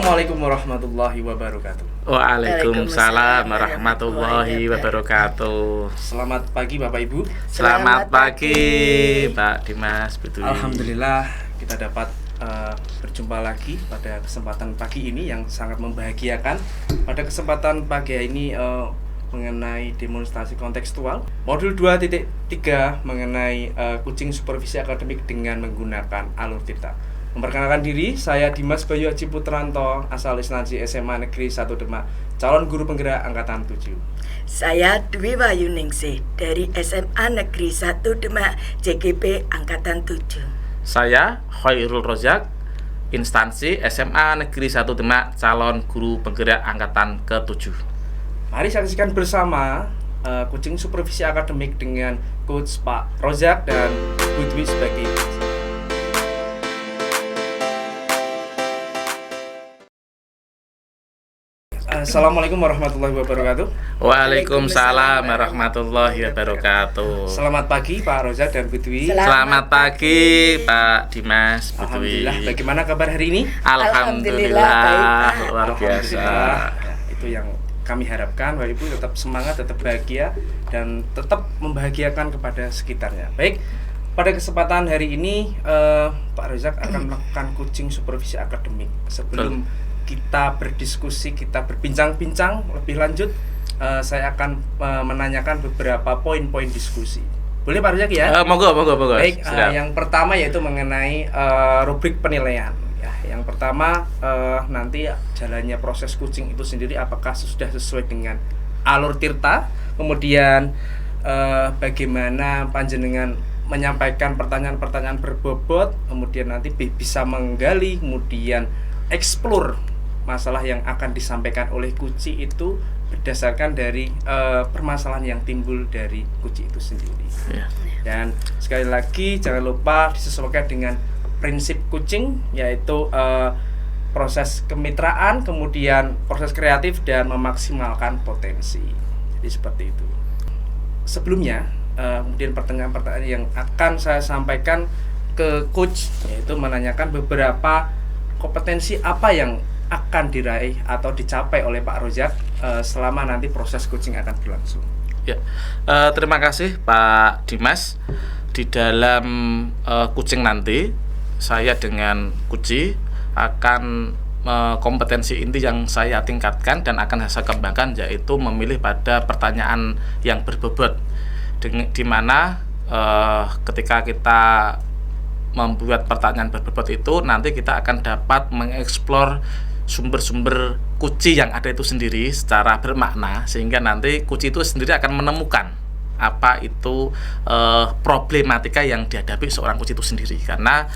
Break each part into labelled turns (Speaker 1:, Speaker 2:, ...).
Speaker 1: Assalamualaikum warahmatullahi wabarakatuh.
Speaker 2: Waalaikumsalam warahmatullahi wabarakatuh.
Speaker 1: Selamat pagi Bapak Ibu.
Speaker 2: Selamat pagi Pak Dimas. Betul.
Speaker 1: Alhamdulillah kita dapat berjumpa lagi pada kesempatan pagi ini yang sangat membahagiakan. Pada kesempatan pagi ini mengenai demonstrasi kontekstual modul 2.3 mengenai kucing supervisi akademik dengan menggunakan alur tirta. Memperkenalkan diri, saya Dimas Bayu Haji Putranto, asal instansi SMA Negeri 1 Demak, calon guru penggerak angkatan 7.
Speaker 3: Saya Dwi Wayuningsih dari SMA Negeri 1 Demak, JGP angkatan 7.
Speaker 2: Saya Khairul Rozak, instansi SMA Negeri 1 Demak, calon guru penggerak angkatan ke-7.
Speaker 1: Mari saksikan bersama kucing supervisi akademik dengan Coach Pak Rozak dan Bu Dwi sebagai Assalamualaikum warahmatullahi wabarakatuh.
Speaker 2: Waalaikumsalam warahmatullahi wabarakatuh.
Speaker 1: Selamat pagi Pak Rozak dan Bu Dwi.
Speaker 2: Selamat pagi Pak Dimas, Bu Dwi.
Speaker 1: Alhamdulillah, bagaimana kabar hari ini?
Speaker 2: Alhamdulillah, luar biasa.
Speaker 1: Ya, itu yang kami harapkan, Bapak Ibu tetap semangat, tetap bahagia, dan tetap membahagiakan kepada sekitarnya. Baik, pada kesempatan hari ini Pak Rozak akan melakukan coaching supervisi akademik. Sebelum kita berdiskusi, kita berbincang-bincang lebih lanjut, saya akan menanyakan beberapa poin-poin diskusi. Boleh Pak Rozak ya?
Speaker 2: Monggo.
Speaker 1: Baik, yang pertama yaitu mengenai rubrik penilaian. Ya, yang pertama nanti jalannya proses coaching itu sendiri apakah sudah sesuai dengan alur tirta, kemudian bagaimana panjenengan menyampaikan pertanyaan-pertanyaan berbobot, kemudian nanti bisa menggali, kemudian explore masalah yang akan disampaikan oleh kuci itu berdasarkan dari permasalahan yang timbul dari kuci itu sendiri.
Speaker 2: Ya.
Speaker 1: Dan sekali lagi jangan lupa disesuaikan dengan prinsip kucing, yaitu proses kemitraan, kemudian proses kreatif dan memaksimalkan potensi. Jadi seperti itu. Sebelumnya, kemudian pertanyaan-pertanyaan yang akan saya sampaikan ke coach, yaitu menanyakan beberapa kompetensi apa yang akan diraih atau dicapai oleh Pak Rozak selama nanti proses coaching akan berlangsung.
Speaker 2: Ya, terima kasih Pak Dimas. Di dalam coaching nanti, saya dengan Kuci akan kompetensi inti yang saya tingkatkan dan akan saya kembangkan, yaitu memilih pada pertanyaan yang berbobot, di mana ketika kita membuat pertanyaan berbobot itu, nanti kita akan dapat mengeksplor sumber-sumber kuci yang ada itu sendiri secara bermakna, sehingga nanti kuci itu sendiri akan menemukan apa itu problematika yang dihadapi seorang kuci itu sendiri. Karena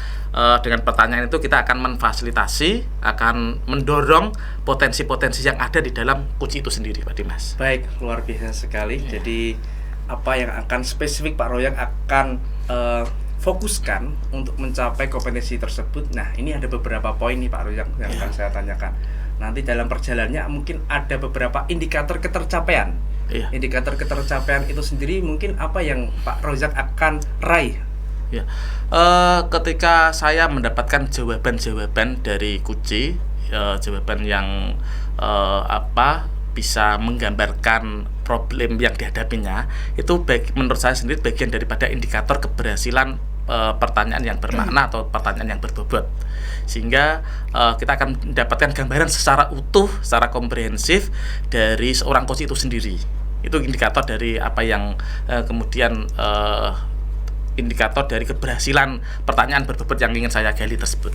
Speaker 2: dengan pertanyaan itu kita akan memfasilitasi, akan mendorong potensi-potensi yang ada di dalam kuci itu sendiri, Pak Dimas.
Speaker 1: Baik, luar biasa sekali. Jadi apa yang akan spesifik Pak Rozak akan fokuskan untuk mencapai kompetensi tersebut. Nah, ini ada beberapa poin nih Pak Rozak yang akan saya tanyakan. Nanti dalam perjalanannya mungkin ada beberapa indikator ketercapaian. Indikator ketercapaian itu sendiri mungkin apa yang Pak Rozak akan raih?
Speaker 2: Ya, ketika saya mendapatkan jawaban-jawaban dari Kuci, jawaban yang bisa menggambarkan problem yang dihadapinya, itu menurut saya sendiri bagian daripada indikator keberhasilan pertanyaan yang bermakna atau pertanyaan yang berbobot, sehingga kita akan mendapatkan gambaran secara utuh, secara komprehensif dari seorang coach itu sendiri. Itu indikator dari apa yang kemudian indikator dari keberhasilan pertanyaan berbobot yang ingin saya gali tersebut.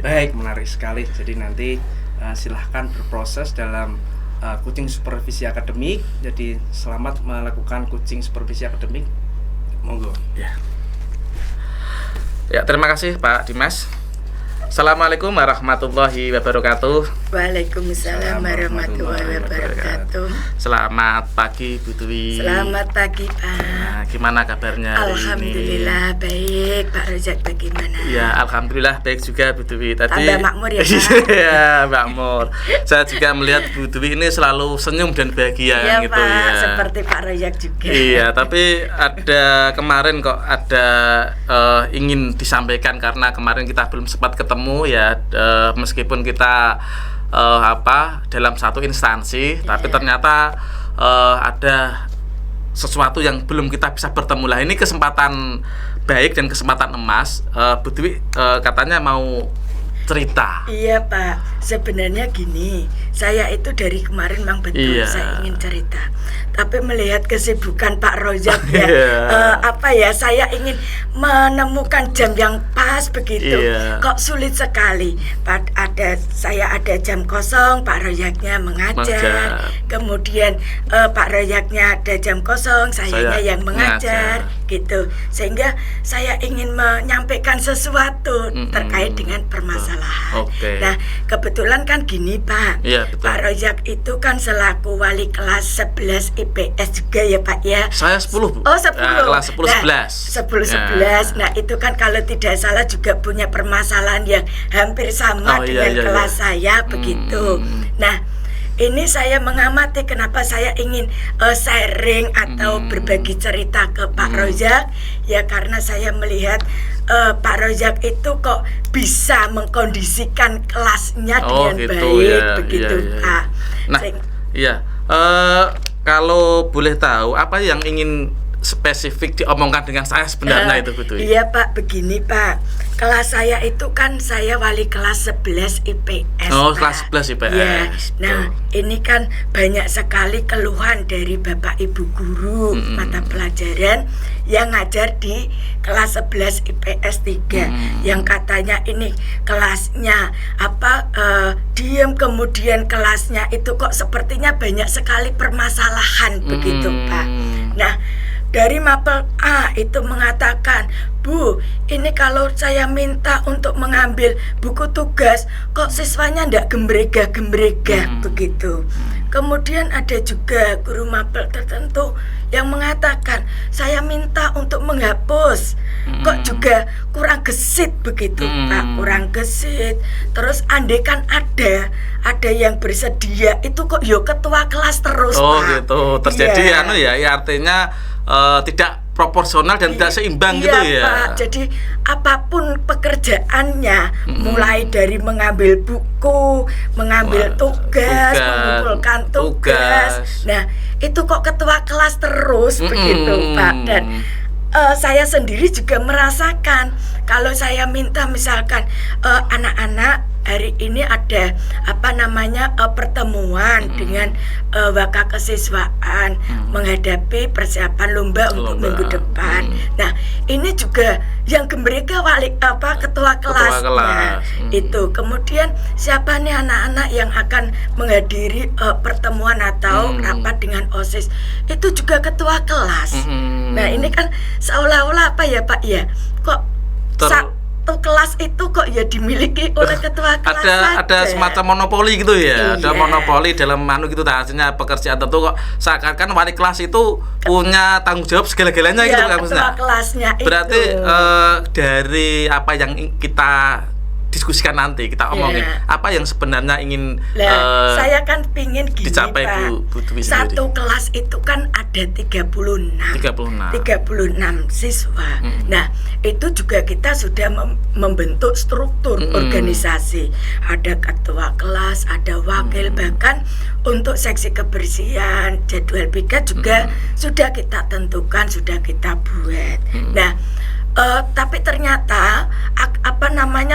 Speaker 1: Baik, menarik sekali. Jadi nanti silahkan berproses dalam coaching supervisi akademik. Jadi selamat melakukan coaching supervisi akademik. Monggo.
Speaker 2: Ya, terima kasih Pak Dimas. Assalamualaikum warahmatullahi wabarakatuh.
Speaker 3: Waalaikumsalam warahmatullahi wabarakatuh.
Speaker 2: Selamat pagi Bu Dwi.
Speaker 3: Selamat pagi Pak.
Speaker 2: Nah, gimana kabarnya hari ini?
Speaker 3: Alhamdulillah baik. Pak Rozak bagaimana?
Speaker 2: Ya, alhamdulillah baik juga Bu Dwi. Tadi
Speaker 3: tambah makmur ya Pak.
Speaker 2: Iya, makmur. Saya juga melihat Bu Dwi ini selalu senyum dan bahagia
Speaker 3: Iya
Speaker 2: gitu
Speaker 3: Pak,
Speaker 2: ya.
Speaker 3: seperti Pak Rozak juga.
Speaker 2: Iya, tapi ada kemarin kok ada ingin disampaikan, karena kemarin kita belum sempat ketemu ya, meskipun kita dalam satu instansi, tapi ternyata ada sesuatu yang belum kita bisa bertemu. Lah ini kesempatan baik dan kesempatan emas. Bu Dwi katanya mau cerita.
Speaker 3: Iya Pak, sebenarnya gini, saya itu dari kemarin memang betul saya ingin cerita, tapi melihat kesibukan Pak Rojak ya, saya ingin menemukan jam yang pas begitu, kok sulit sekali. Saya ada jam kosong, Pak Rojaknya mengajar, kemudian Pak Rojaknya ada jam kosong, saya yang mengajar gitu, sehingga saya ingin menyampaikan sesuatu terkait dengan permasalahan. Nah, kebetulan kan gini Pak, Pak Rojak itu kan selaku wali kelas 11 IPS juga ya Pak ya.
Speaker 2: Saya 10 Bu.
Speaker 3: Oh 10.
Speaker 2: Kelas
Speaker 3: 10-11. Nah itu kan kalau tidak salah juga punya permasalahan yang hampir sama dengan kelas saya begitu. Nah ini saya mengamati kenapa saya ingin sharing atau berbagi cerita ke Pak Rojak, ya karena saya melihat Pak Rojak itu kok bisa mengkondisikan kelasnya dengan baik begitu Pak.
Speaker 2: Nah, kalau boleh tahu apa yang ingin spesifik diomongkan dengan saya sebenarnya itu betul?
Speaker 3: Iya Pak, begini Pak, kelas saya itu kan saya wali kelas 11 IPS.
Speaker 2: Oh
Speaker 3: Pak.
Speaker 2: Kelas 11 IPS
Speaker 3: Ya, nah ini kan banyak sekali keluhan dari Bapak Ibu guru mata pelajaran yang ngajar di kelas 11 IPS 3 yang katanya ini kelasnya diem, kemudian kelasnya itu kok sepertinya banyak sekali permasalahan begitu Pak. Nah dari Mapel A itu mengatakan, Bu, ini kalau saya minta untuk mengambil buku tugas, kok siswanya ndak gembrega begitu. Kemudian ada juga guru Mapel tertentu yang mengatakan, saya minta untuk menghapus, kok juga kurang gesit begitu Pak, kurang gesit. Terus andaikan ada yang bersedia, itu kok ketua kelas terus Pak.
Speaker 2: Gitu, terjadi artinya tidak proporsional dan tidak seimbang gitu ya
Speaker 3: Pak. Jadi apapun pekerjaannya, mulai dari mengambil buku, mengambil tugas, mengumpulkan tugas. Nah itu kok ketua kelas terus begitu Pak. Dan saya sendiri juga merasakan kalau saya minta misalkan anak-anak hari ini ada pertemuan dengan waka kesiswaan menghadapi persiapan lomba untuk minggu depan. Nah, ini juga yang gembrega ketua kelasnya itu. Kemudian siapa nih anak-anak yang akan menghadiri pertemuan atau rapat dengan OSIS, itu juga ketua kelas. Nah, ini kan seolah-olah Pak ya, kok satu kelas itu kok ya dimiliki oleh ketua kelas
Speaker 2: ada semacam monopoli gitu ya. Ada monopoli dalam gitu, artinya pekerjaan tertentu kok seakan-akan wali kelas itu punya tanggung jawab segala-galanya gitu kan
Speaker 3: ketua kelasnya.
Speaker 2: Berarti dari apa yang kita diskusikan nanti, kita omongin apa yang sebenarnya ingin
Speaker 3: saya kan pingin gini
Speaker 2: dicapai
Speaker 3: Pak,
Speaker 2: Bu Dwi
Speaker 3: satu kelas itu kan ada 36 siswa. Nah itu juga kita sudah membentuk struktur organisasi, ada ketua kelas, ada wakil, bahkan untuk seksi kebersihan, jadwal piket juga sudah kita tentukan, sudah kita buat. Nah tapi ternyata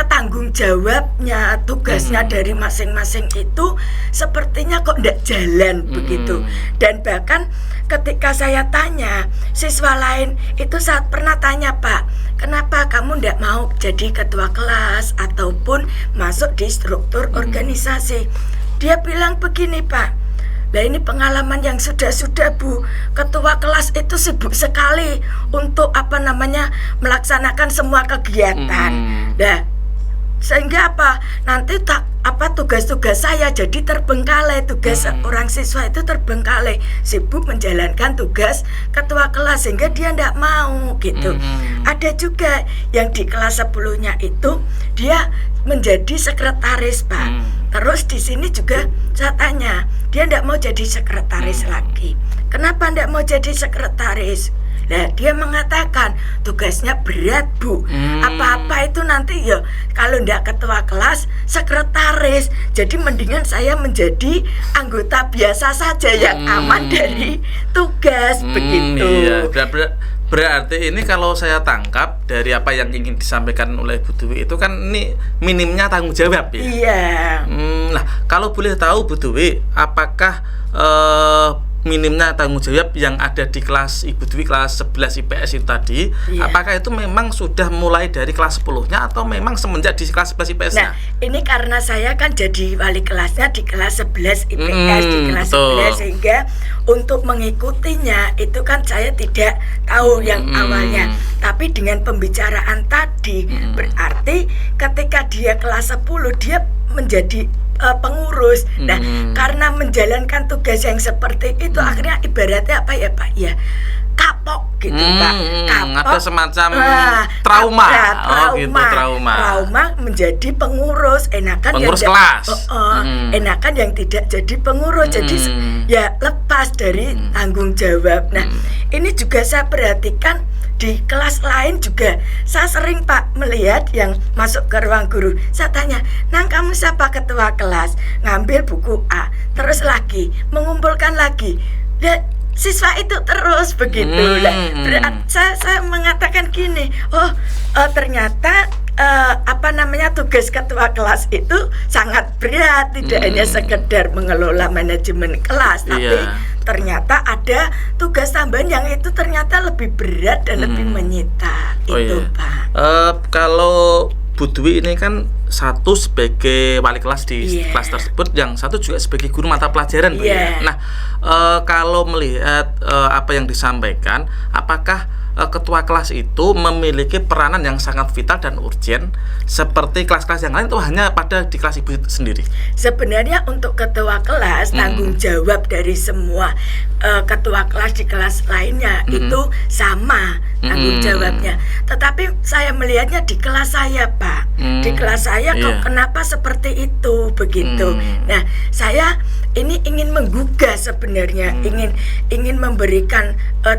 Speaker 3: tanggung jawabnya, tugasnya dari masing-masing itu sepertinya kok tidak jalan begitu. Dan bahkan ketika saya tanya siswa lain itu, saat pernah tanya, Pak, kenapa kamu tidak mau jadi ketua kelas ataupun masuk di struktur organisasi, dia bilang begini, Pak, nah ini pengalaman yang sudah Bu, ketua kelas itu sibuk sekali untuk melaksanakan semua kegiatan. Nah, sehingga nanti tugas-tugas saya jadi terbengkalai, tugas orang siswa itu terbengkalai, sibuk menjalankan tugas ketua kelas sehingga dia tidak mau gitu. Ada juga yang di kelas 10-nya itu dia menjadi sekretaris, Pak. Terus di sini juga saya tanya, dia tidak mau jadi sekretaris lagi. Kenapa tidak mau jadi sekretaris? Nah, dia mengatakan tugasnya berat, Bu. Apa-apa itu nanti ya kalau ndak ketua kelas, sekretaris. Jadi mendingan saya menjadi anggota biasa saja yang aman dari tugas begitu.
Speaker 2: Iya, berarti ini kalau saya tangkap dari apa yang ingin disampaikan oleh Bu Dwi itu kan ini minimnya tanggung jawab ya.
Speaker 3: Iya.
Speaker 2: Nah, kalau boleh tahu Bu Dwi, apakah minimnya tanggung jawab yang ada di kelas Ibu Dwi kelas 11 IPS itu tadi, apakah itu memang sudah mulai dari kelas 10-nya atau memang semenjak di kelas 11 IPS-nya?
Speaker 3: Nah, ini karena saya kan jadi wali kelasnya di kelas 11 IPS, di kelas 11, sehingga untuk mengikutinya itu kan saya tidak tahu yang awalnya. Tapi dengan pembicaraan tadi, berarti ketika dia kelas 10 dia menjadi pengurus. Nah, karena menjalankan tugas yang seperti itu akhirnya ibaratnya apa ya Pak ya, kapok gitu Pak, kapok,
Speaker 2: ada semacam trauma.
Speaker 3: Trauma menjadi pengurus,
Speaker 2: pengurus kelas.
Speaker 3: Enakan yang tidak jadi pengurus, jadi ya lepas dari tanggung jawab. Nah, ini juga saya perhatikan di kelas lain juga. Saya sering Pak melihat yang masuk ke ruang guru, saya tanya, "Nang, kamu siapa ketua kelas?" Ngambil buku A, terus lagi mengumpulkan lagi. Ya, siswa itu terus begitu. Saya mengatakan gini, ternyata tugas ketua kelas itu sangat berat, tidak hanya sekedar mengelola manajemen kelas, tapi ternyata ada tugas tambahan yang itu ternyata lebih berat dan lebih menyita. Pak.
Speaker 2: Kalau Bu Dwi ini kan satu sebagai wali kelas di kelas tersebut, yang satu juga sebagai guru mata pelajaran, Bu. Nah, kalau melihat apa yang disampaikan, apakah ketua kelas itu memiliki peranan yang sangat vital dan urgent seperti kelas-kelas yang lain, atau hanya pada di kelas Ibu sendiri?
Speaker 3: Sebenarnya untuk ketua kelas, tanggung jawab dari semua ketua kelas di kelas lainnya itu sama tanggung jawabnya. Tetapi saya melihatnya di kelas saya, Pak. Di kelas saya kok kenapa seperti itu begitu. Nah, saya ini ingin menggugah sebenarnya, ingin memberikan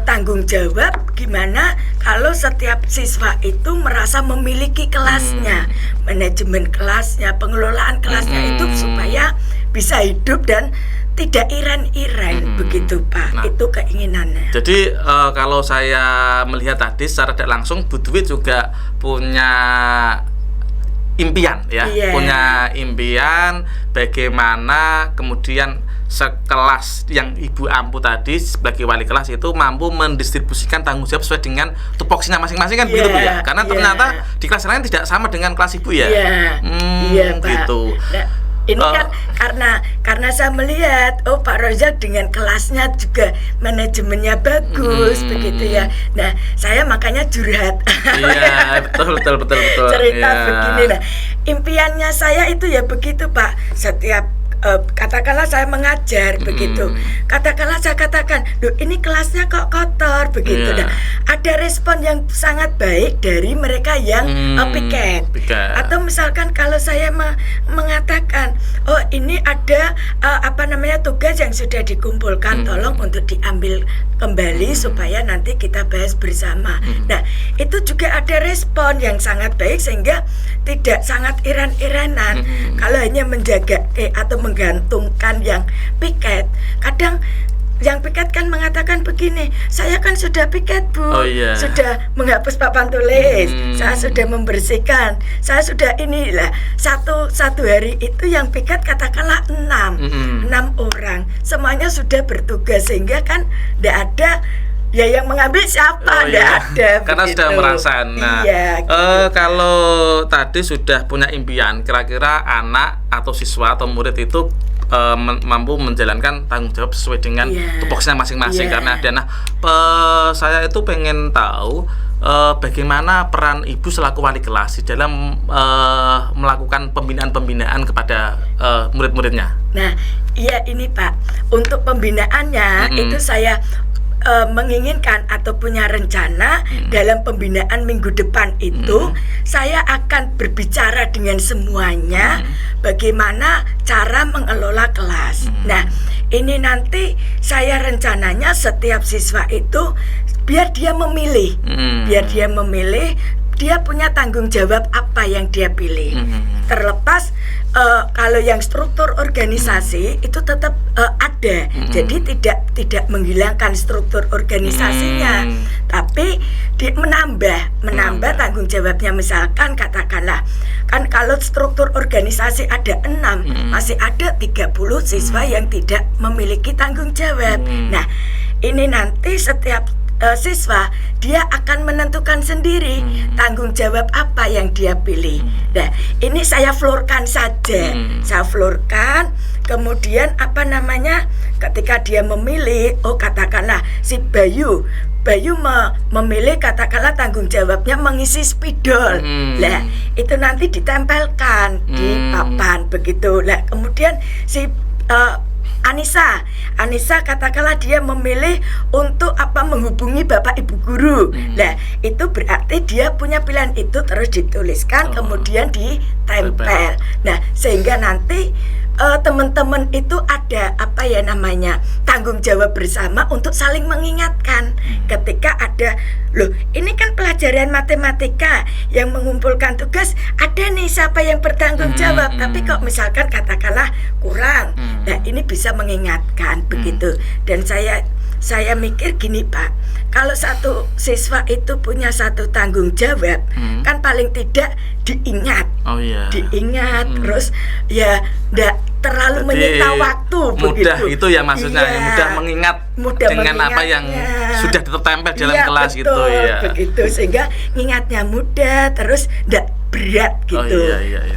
Speaker 3: tanggung jawab gimana kalau setiap siswa itu merasa memiliki kelasnya, manajemen kelasnya, pengelolaan kelasnya itu supaya bisa hidup dan tidak iran-iran begitu Pak. Nah, itu keinginannya.
Speaker 2: Jadi kalau saya melihat tadi secara tidak langsung, Bu Dwi juga punya impian ya, punya impian bagaimana kemudian sekelas yang Ibu Ampu tadi sebagai wali kelas itu mampu mendistribusikan tanggung jawab sesuai dengan tupoksinya masing-masing kan begitu Bu ya? Karena ternyata di kelas lain tidak sama dengan kelas Ibu ya. Gitu.
Speaker 3: Nah, ini kan karena saya melihat Pak Rozak dengan kelasnya juga manajemennya bagus begitu ya. Nah, saya makanya curhat.
Speaker 2: Iya, betul.
Speaker 3: Cerita begini. Nah, impiannya saya itu ya begitu Pak. Setiap katakanlah saya mengajar begitu, katakanlah saya katakan, "Duh, ini kelasnya kok kotor begitu." Nah, ada respon yang sangat baik dari mereka yang piket. Atau misalkan kalau saya mengatakan, "Oh, ini ada tugas yang sudah dikumpulkan, tolong untuk diambil kembali supaya nanti kita bahas bersama." Nah, itu juga ada respon yang sangat baik sehingga tidak sangat iran-iranan. Kalau hanya menjaga atau menggantungkan yang piket, kadang yang piket kan mengatakan begini, "Saya kan sudah piket Bu, sudah menghapus papan tulis, saya sudah membersihkan, saya sudah inilah." Satu hari itu yang piket katakanlah 6 orang, semuanya sudah bertugas sehingga kan tidak ada ya yang mengambil siapa, ada
Speaker 2: karena
Speaker 3: begitu.
Speaker 2: Sudah merasakan. Nah, kalau tadi sudah punya impian, kira-kira anak atau siswa atau murid itu mampu menjalankan tanggung jawab sesuai dengan tupoksinya masing-masing karena ada. Nah, saya itu pengen tahu bagaimana peran Ibu selaku wali kelas di dalam melakukan pembinaan kepada murid-muridnya.
Speaker 3: Nah, iya ini Pak, untuk pembinaannya itu saya menginginkan atau punya rencana dalam pembinaan minggu depan itu saya akan berbicara dengan semuanya bagaimana cara mengelola kelas. Nah, ini nanti saya rencananya setiap siswa itu biar dia memilih, dia punya tanggung jawab apa yang dia pilih. Terlepas kalau yang struktur organisasi itu tetap ada, jadi tidak menghilangkan struktur organisasinya, tapi menambah tanggung jawabnya. Misalkan katakanlah kan kalau struktur organisasi ada 6, masih ada 30 siswa yang tidak memiliki tanggung jawab. Nah, ini nanti setiap siswa dia akan menentukan sendiri tanggung jawab apa yang dia pilih. Nah, ini saya floorkan saja. Saya floorkan, kemudian ketika dia memilih, katakanlah si Bayu memilih katakanlah tanggung jawabnya mengisi spidol. Nah, itu nanti ditempelkan di papan begitu. Nah, kemudian si Anissa katakanlah dia memilih untuk menghubungi Bapak Ibu guru. Nah, itu berarti dia punya pilihan itu terus dituliskan kemudian ditempel. Nah, sehingga nanti teman-teman itu ada tanggung jawab bersama untuk saling mengingatkan ketika ada ini kan pelajaran matematika yang mengumpulkan tugas, ada nih siapa yang bertanggung jawab, tapi kok misalkan katakanlah kurang, nah ini bisa mengingatkan begitu. Dan saya mikir gini Pak, kalau satu siswa itu punya satu tanggung jawab, kan paling tidak diingat, terus ya ndak terlalu menyita waktu
Speaker 2: mudah
Speaker 3: begitu.
Speaker 2: Itu ya maksudnya, mudah mengingat dengan apa yang sudah tertempel dalam kelas
Speaker 3: betul,
Speaker 2: gitu ya.
Speaker 3: Begitu, sehingga ingatnya mudah, terus ndak berat gitu.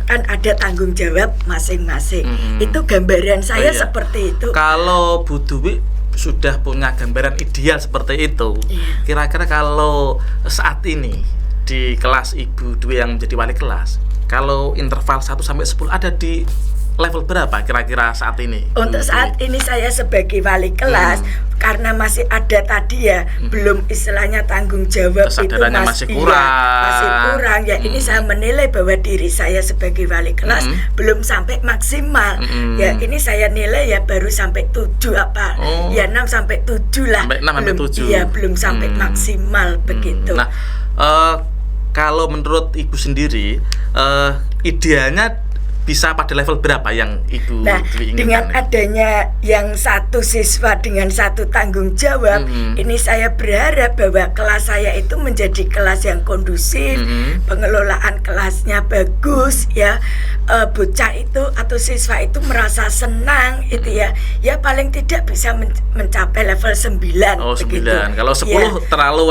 Speaker 3: Kan ada tanggung jawab masing-masing. Itu gambaran saya seperti itu.
Speaker 2: Kalau Bu Dwi sudah punya gambaran ideal seperti itu, kira-kira kalau saat ini di kelas Ibu Dwi yang menjadi wali kelas, kalau interval 1 sampai 10 ada di level berapa kira-kira saat ini?
Speaker 3: Untuk saat ini saya sebagai wali kelas, karena masih ada tadi ya, belum istilahnya tanggung jawab itu
Speaker 2: masih kurang.
Speaker 3: Ya ini saya menilai bahwa diri saya sebagai wali kelas belum sampai maksimal. Ya ini saya nilai ya baru sampai 7 ya 6 sampai 7 lah.
Speaker 2: Sampai 6 sampai 7.
Speaker 3: Iya, belum sampai maksimal begitu.
Speaker 2: Nah, kalau menurut Ibu sendiri, idealnya bisa pada level berapa yang Ibu inginkan?
Speaker 3: Dengan adanya yang satu siswa dengan satu tanggung jawab, ini saya berharap bahwa kelas saya itu menjadi kelas yang kondusif, pengelolaan kelasnya bagus ya, bocah itu atau siswa itu merasa senang itu ya paling tidak bisa mencapai level 9.
Speaker 2: Oh, 9.
Speaker 3: Begitu.
Speaker 2: Kalau 10 terlalu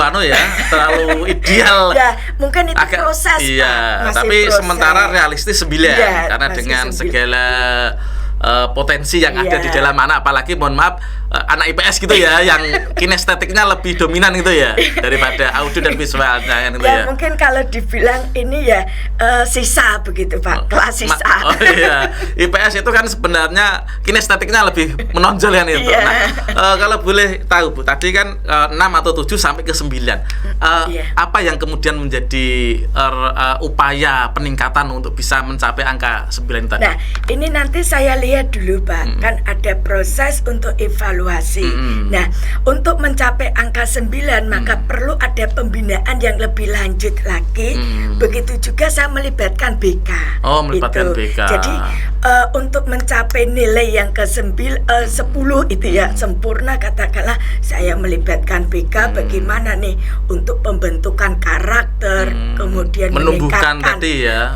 Speaker 2: terlalu ideal.
Speaker 3: Ya, mungkin itu proses.
Speaker 2: Iya,
Speaker 3: Pak,
Speaker 2: tapi
Speaker 3: proses.
Speaker 2: Sementara realistis 9 karena dengan segala potensi yang ada di dalam anak, apalagi mohon maaf anak IPS gitu ya, yang kinestetiknya lebih dominan gitu ya daripada audio dan visualnya gitu ya.
Speaker 3: Mungkin kalau dibilang ini ya sisa begitu Pak, kelas sisa.
Speaker 2: IPS itu kan sebenarnya kinestetiknya lebih menonjol kan itu. Nah, kalau boleh tahu Bu, tadi kan 6 atau 7 sampai ke 9. Apa yang kemudian menjadi upaya peningkatan untuk bisa mencapai angka 9 tadi?
Speaker 3: Nah, ini nanti saya lihat dulu Pak, kan ada proses untuk evaluasi. Nah, untuk mencapai angka 9 maka perlu ada pembinaan yang lebih lanjut lagi. Begitu juga saya melibatkan BK.
Speaker 2: Melibatkan BK.
Speaker 3: Jadi untuk mencapai nilai yang ke 10 itu ya sempurna, katakanlah saya melibatkan BK bagaimana nih untuk pembentukan karakter, kemudian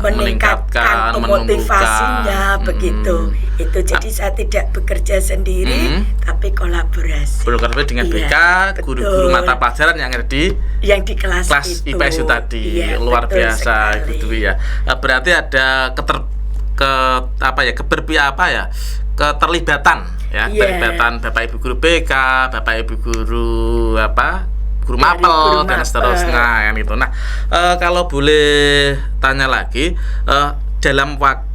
Speaker 3: meningkatkan motivasinya begitu. Itu jadi saya tidak bekerja sendiri tapi kolaborasi.
Speaker 2: Berkolaborasi dengan BK, guru-guru mata pelajaran yang ada di
Speaker 3: kelas itu.
Speaker 2: IPS itu tadi. Luar biasa gitu ya. Berarti ada keterlibatan keterlibatan Bapak Ibu guru BK, Bapak Ibu guru guru mapel dan seterusnya kan itu. Nah, kalau boleh tanya lagi, dalam waktu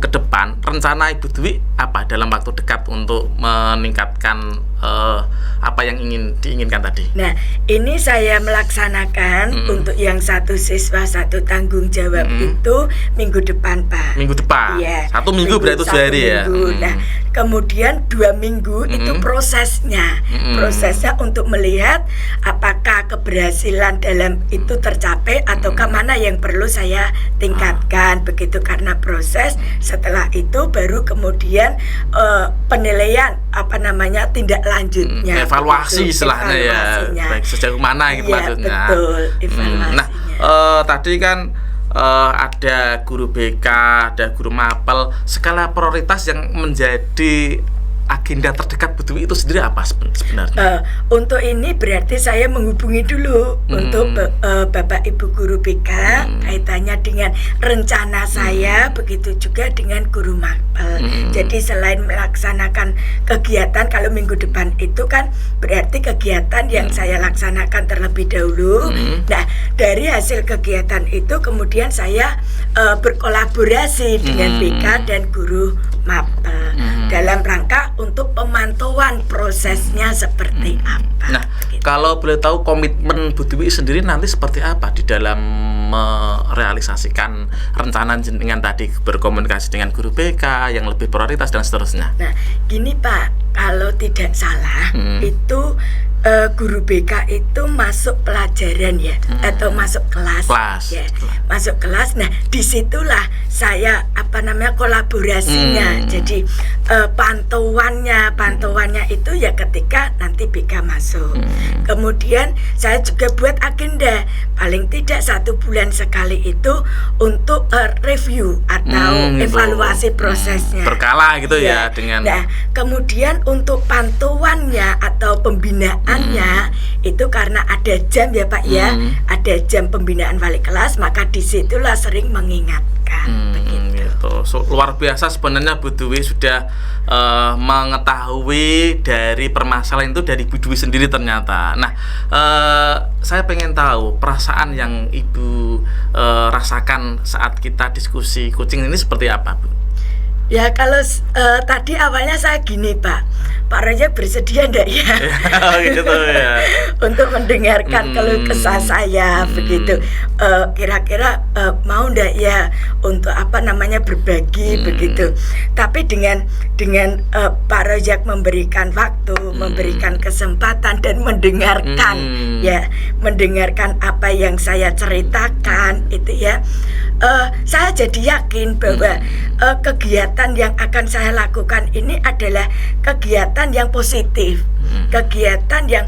Speaker 2: ke depan rencana Ibu Dwi apa dalam waktu dekat untuk meningkatkan apa yang diinginkan tadi?
Speaker 3: Nah, ini saya melaksanakan untuk yang satu siswa satu tanggung jawab itu minggu depan Pak.
Speaker 2: Minggu depan?
Speaker 3: Iya.
Speaker 2: 1 minggu berarti 7 hari ya?
Speaker 3: Nah, kemudian 2 minggu itu prosesnya untuk melihat apakah keberhasilan dalam itu tercapai ataukah mana yang perlu saya tingkatkan begitu. Karena proses setelah itu baru kemudian penilaian tindak lanjutnya,
Speaker 2: evaluasi istilahnya ya, baik sejauh mana gitu maksudnya.
Speaker 3: Betul, evaluasinya.
Speaker 2: Nah, tadi kan ada guru BK, ada guru mapel. Skala prioritas yang menjadi agenda terdekat Bu Dwi itu sendiri apa sebenarnya?
Speaker 3: Untuk ini berarti saya menghubungi dulu untuk Bapak Ibu guru BK kaitannya dengan rencana saya, begitu juga dengan guru mapel. Jadi selain melaksanakan kegiatan, kalau minggu depan itu kan berarti kegiatan yang saya laksanakan terlebih dahulu. Nah, dari hasil kegiatan itu kemudian saya berkolaborasi dengan BK dan guru mapel dalam rangka untuk pemantauan prosesnya seperti apa.
Speaker 2: Nah, kalau boleh tahu komitmen Bu Dwi sendiri nanti seperti apa di dalam merealisasikan rencana jenengan tadi, berkomunikasi dengan guru BK yang lebih prioritas dan seterusnya.
Speaker 3: Nah, gini Pak, kalau tidak salah itu guru BK itu masuk pelajaran ya, atau masuk kelas ya, masuk kelas. Nah, disitulah saya kolaborasinya. Jadi pantauannya itu ya ketika nanti BK masuk. Kemudian saya juga buat agenda paling tidak 1 bulan sekali itu untuk review atau evaluasi prosesnya.
Speaker 2: Berkala gitu ya dengan.
Speaker 3: Nah, kemudian untuk pantauannya atau pembinaan itu karena ada jam ya Pak ya, ada jam pembinaan wali kelas, maka disitulah sering mengingatkan begitu.
Speaker 2: Luar biasa sebenarnya Bu Dwi sudah mengetahui dari permasalahan itu dari Bu Dwi sendiri ternyata. Nah, saya pengen tahu perasaan yang Ibu rasakan saat kita diskusi coaching ini seperti apa, Bu?
Speaker 3: Ya kalau tadi awalnya saya gini Pak Rojak bersedia enggak ya?
Speaker 2: Gitu ya.
Speaker 3: Untuk mendengarkan keluh kesah saya begitu. Kira-kira mau enggak ya untuk berbagi begitu. Tapi dengan Pak Rojak memberikan waktu, memberikan kesempatan dan mendengarkan mendengarkan apa yang saya ceritakan itu ya. Saya jadi yakin bahwa kegiatan yang akan saya lakukan ini adalah kegiatan yang positif, kegiatan yang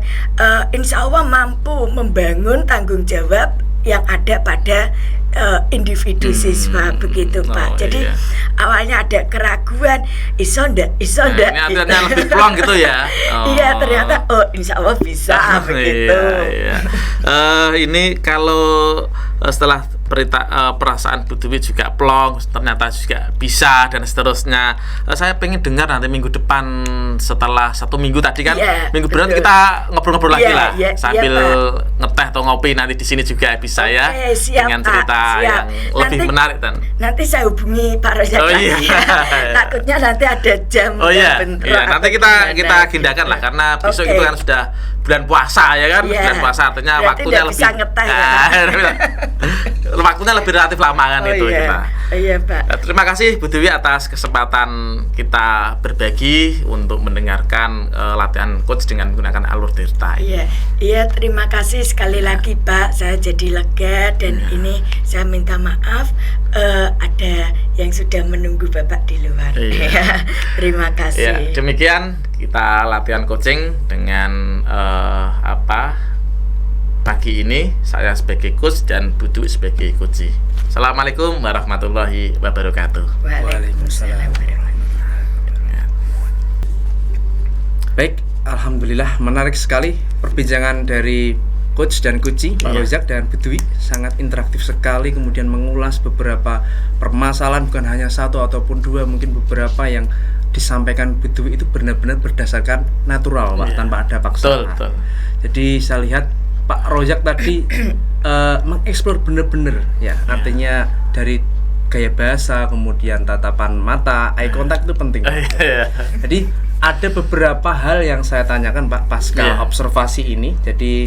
Speaker 3: insya Allah mampu membangun tanggung jawab yang ada pada individu siswa begitu Pak. Jadi awalnya ada keraguan, iso ndak
Speaker 2: ini artinya lebih plong gitu ya.
Speaker 3: Iya, ternyata insya Allah bisa begitu.
Speaker 2: Ini kalau setelah perasaan Bu Dwi juga plong, ternyata juga bisa dan seterusnya. Saya pengen dengar nanti minggu depan setelah 1 minggu tadi kan, minggu depan kita ngobrol-ngobrol lagi lah sambil ngeteh atau ngopi nanti di sini juga bisa ya, dengan cerita yang lebih menarik dan.
Speaker 3: Nanti saya hubungi Pak Rojak lagi. Takutnya nanti ada jam.
Speaker 2: Nanti kita agendakan lah karena besok itu kan sudah bulan puasa ya kan, bulan puasa artinya
Speaker 3: berarti
Speaker 2: waktunya lebih.
Speaker 3: Bisa ngeteh,
Speaker 2: waktunya lebih relatif lama kan itu kita.
Speaker 3: Iya Pak.
Speaker 2: Terima kasih Bu Dwi atas kesempatan kita berbagi untuk mendengarkan latihan coach dengan menggunakan alur tirta.
Speaker 3: Iya terima kasih sekali lagi Pak. Saya jadi lega dan ini saya minta maaf ada yang sudah menunggu Bapak di luar. Terima kasih.
Speaker 2: Demikian kita latihan coaching dengan pagi ini saya sebagai coach dan Bu Dwi sebagai coach. Assalamualaikum warahmatullahi wabarakatuh.
Speaker 3: Waalaikumsalam.
Speaker 1: Baik, alhamdulillah menarik sekali perbincangan dari coach dan coach Pak Rojak dan Bu Dwi, sangat interaktif sekali, kemudian mengulas beberapa permasalahan, bukan hanya 1 ataupun 2, mungkin beberapa yang disampaikan Bu Dwi itu benar-benar berdasarkan natural Pak, tanpa ada paksaan.
Speaker 2: Betul.
Speaker 1: Jadi saya lihat Pak Rojak tadi mengeksplor benar-benar ya, artinya dari gaya bahasa, kemudian tatapan mata, eye contact itu penting. Jadi ada beberapa hal yang saya tanyakan Pak pasca observasi ini. Jadi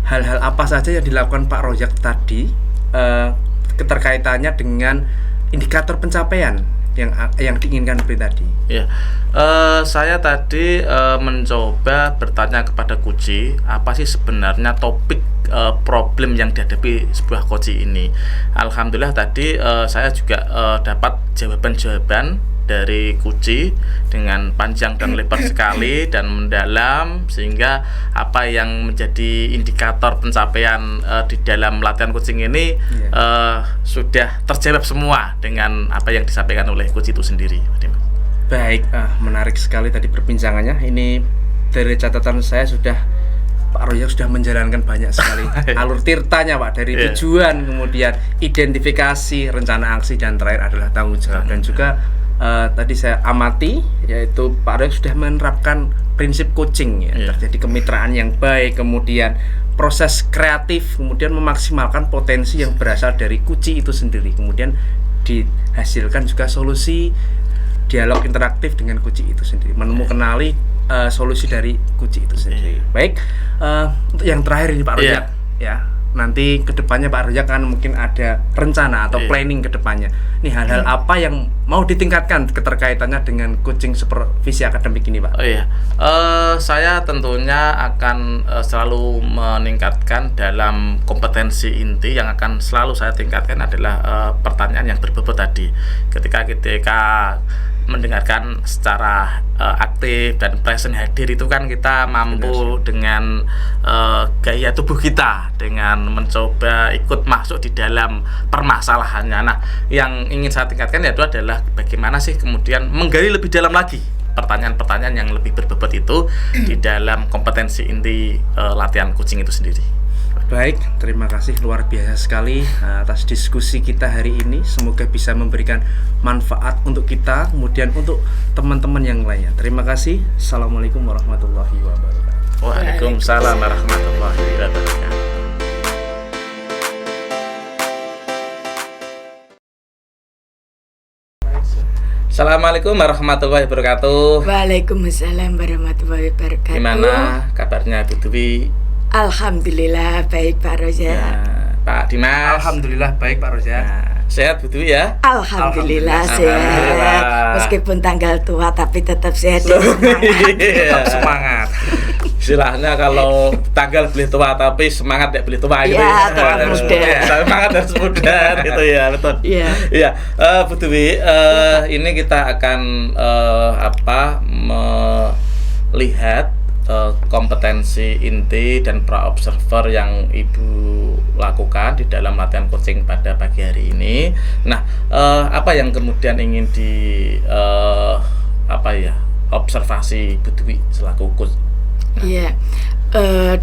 Speaker 1: hal-hal apa saja yang dilakukan Pak Rojak tadi keterkaitannya dengan indikator pencapaian yang diinginkan tadi?
Speaker 2: Ya, saya tadi mencoba bertanya kepada Kuci apa sih sebenarnya topik problem yang dihadapi sebuah coaching ini. Alhamdulillah tadi saya juga dapat jawaban-jawaban dari Kuci dengan panjang dan lebar sekali dan mendalam, sehingga apa yang menjadi indikator pencapaian di dalam latihan coaching ini sudah terjawab semua dengan apa yang disampaikan oleh Kuci itu sendiri.
Speaker 1: Baik, menarik sekali tadi perbincangannya. Ini dari catatan saya Pak Rojak sudah menjalankan banyak sekali alur tirtanya Pak, dari tujuan, kemudian identifikasi, rencana aksi, dan terakhir adalah tanggung jawab. Dan juga tadi saya amati, yaitu Pak Rojak sudah menerapkan prinsip coaching terjadi kemitraan yang baik, kemudian proses kreatif, kemudian memaksimalkan potensi yang berasal dari Kuci itu sendiri, kemudian dihasilkan juga solusi dialog interaktif dengan Kuci itu sendiri, menemukan solusi dari Kuci itu sendiri. Baik, untuk yang terakhir ini Pak Rojak, nanti kedepannya Pak Rojak kan mungkin ada rencana atau planning kedepannya. Ini hal-hal apa yang mau ditingkatkan keterkaitannya dengan coaching supervisi akademik ini Pak?
Speaker 2: Saya tentunya akan selalu meningkatkan dalam kompetensi inti. Yang akan selalu saya tingkatkan adalah pertanyaan yang berbobot tadi. Ketika mendengarkan secara aktif dan present hadir itu kan kita mampu dengan gaya tubuh kita, dengan mencoba ikut masuk di dalam permasalahannya. Nah, yang ingin saya tingkatkan itu adalah bagaimana sih kemudian menggali lebih dalam lagi pertanyaan-pertanyaan yang lebih berbobot itu di dalam kompetensi inti latihan coaching itu sendiri.
Speaker 1: Baik, terima kasih luar biasa sekali atas diskusi kita hari ini. Semoga bisa memberikan manfaat untuk kita, kemudian untuk teman-teman yang lainnya. Terima kasih. Assalamualaikum warahmatullahi wabarakatuh.
Speaker 2: Waalaikumsalam warahmatullahi wabarakatuh. Assalamualaikum warahmatullahi wabarakatuh.
Speaker 3: Waalaikumsalam warahmatullahi wabarakatuh.
Speaker 2: Gimana kabarnya Bu Dwi?
Speaker 3: Alhamdulillah baik Pak Rojak.
Speaker 2: Pak Dimas.
Speaker 1: Alhamdulillah baik Pak Rojak.
Speaker 2: Sehat Bu Dwi ya?
Speaker 3: Alhamdulillah sehat. Meskipun tanggal tua tapi tetap sehat dan semangat.
Speaker 1: Tetap semangat.
Speaker 2: Istilahnya kalau tanggal boleh tua tapi semangat tidak boleh tua gitu
Speaker 3: ya. Harus muda.
Speaker 2: Semangat harus muda gitu ya, betul.
Speaker 3: Iya.
Speaker 2: Iya, Bu Dwi, ini kita akan melihat kompetensi inti dan pra-observer yang Ibu lakukan di dalam latihan coaching pada pagi hari ini. Nah, apa yang kemudian ingin observasi Bu Dwi selaku coach?
Speaker 3: Iya,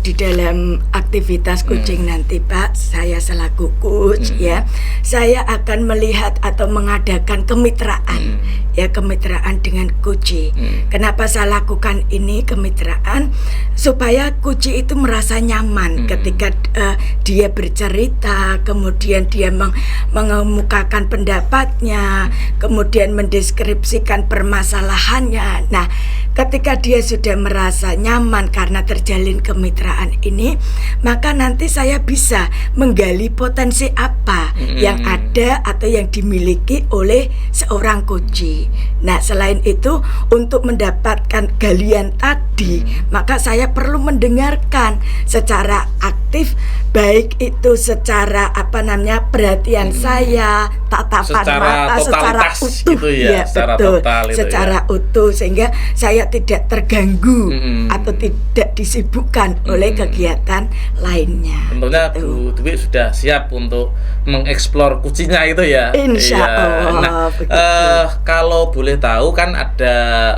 Speaker 3: di dalam aktivitas coaching nanti Pak, saya selaku coach saya akan melihat atau mengadakan kemitraan kemitraan dengan coach. Kenapa saya lakukan ini kemitraan? Supaya coach itu merasa nyaman ketika dia bercerita, kemudian dia mengemukakan pendapatnya, kemudian mendeskripsikan permasalahannya. Nah, ketika dia sudah merasa nyaman karena terjalin kemitraan ini, maka nanti saya bisa menggali potensi apa yang ada atau yang dimiliki oleh seorang coach. Nah, selain itu untuk mendapatkan galian tadi, maka saya perlu mendengarkan secara aktif, baik itu secara perhatian saya, tatapan mata secara utuh
Speaker 2: gitu ya, secara
Speaker 3: betul,
Speaker 2: total itu
Speaker 3: secara utuh, sehingga saya tidak terganggu atau tidak disibukkan oleh kegiatan lainnya.
Speaker 2: Tentunya Bu Dwi sudah siap untuk mengeksplor kucinya itu ya.
Speaker 3: Insya Allah.
Speaker 2: Nah, kalau boleh tahu kan ada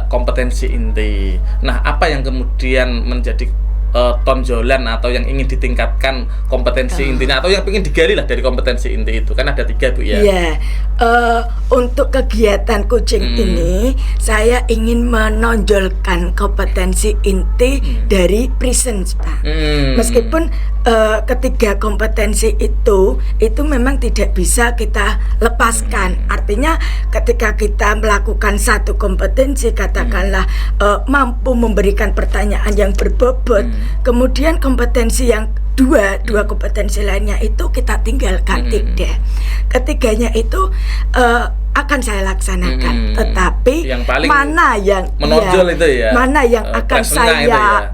Speaker 2: kompetensi inti. Nah, apa yang kemudian menjadi tonjolan atau yang ingin ditingkatkan kompetensi intinya atau yang ingin digali lah dari kompetensi inti itu? Kan ada 3 Bu ya. Iya.
Speaker 3: Untuk kegiatan coaching ini saya ingin menonjolkan kompetensi inti dari presence Pak. Meskipun ketiga kompetensi itu memang tidak bisa kita lepaskan. Artinya ketika kita melakukan satu kompetensi, katakanlah mampu memberikan pertanyaan yang berbobot, kemudian kompetensi yang dua kompetensi lainnya itu kita tinggalkan. Tidak. Ketiganya itu akan saya laksanakan, tetapi
Speaker 2: yang paling
Speaker 3: mana yang
Speaker 2: menonjol itu ya,
Speaker 3: mana yang akan saya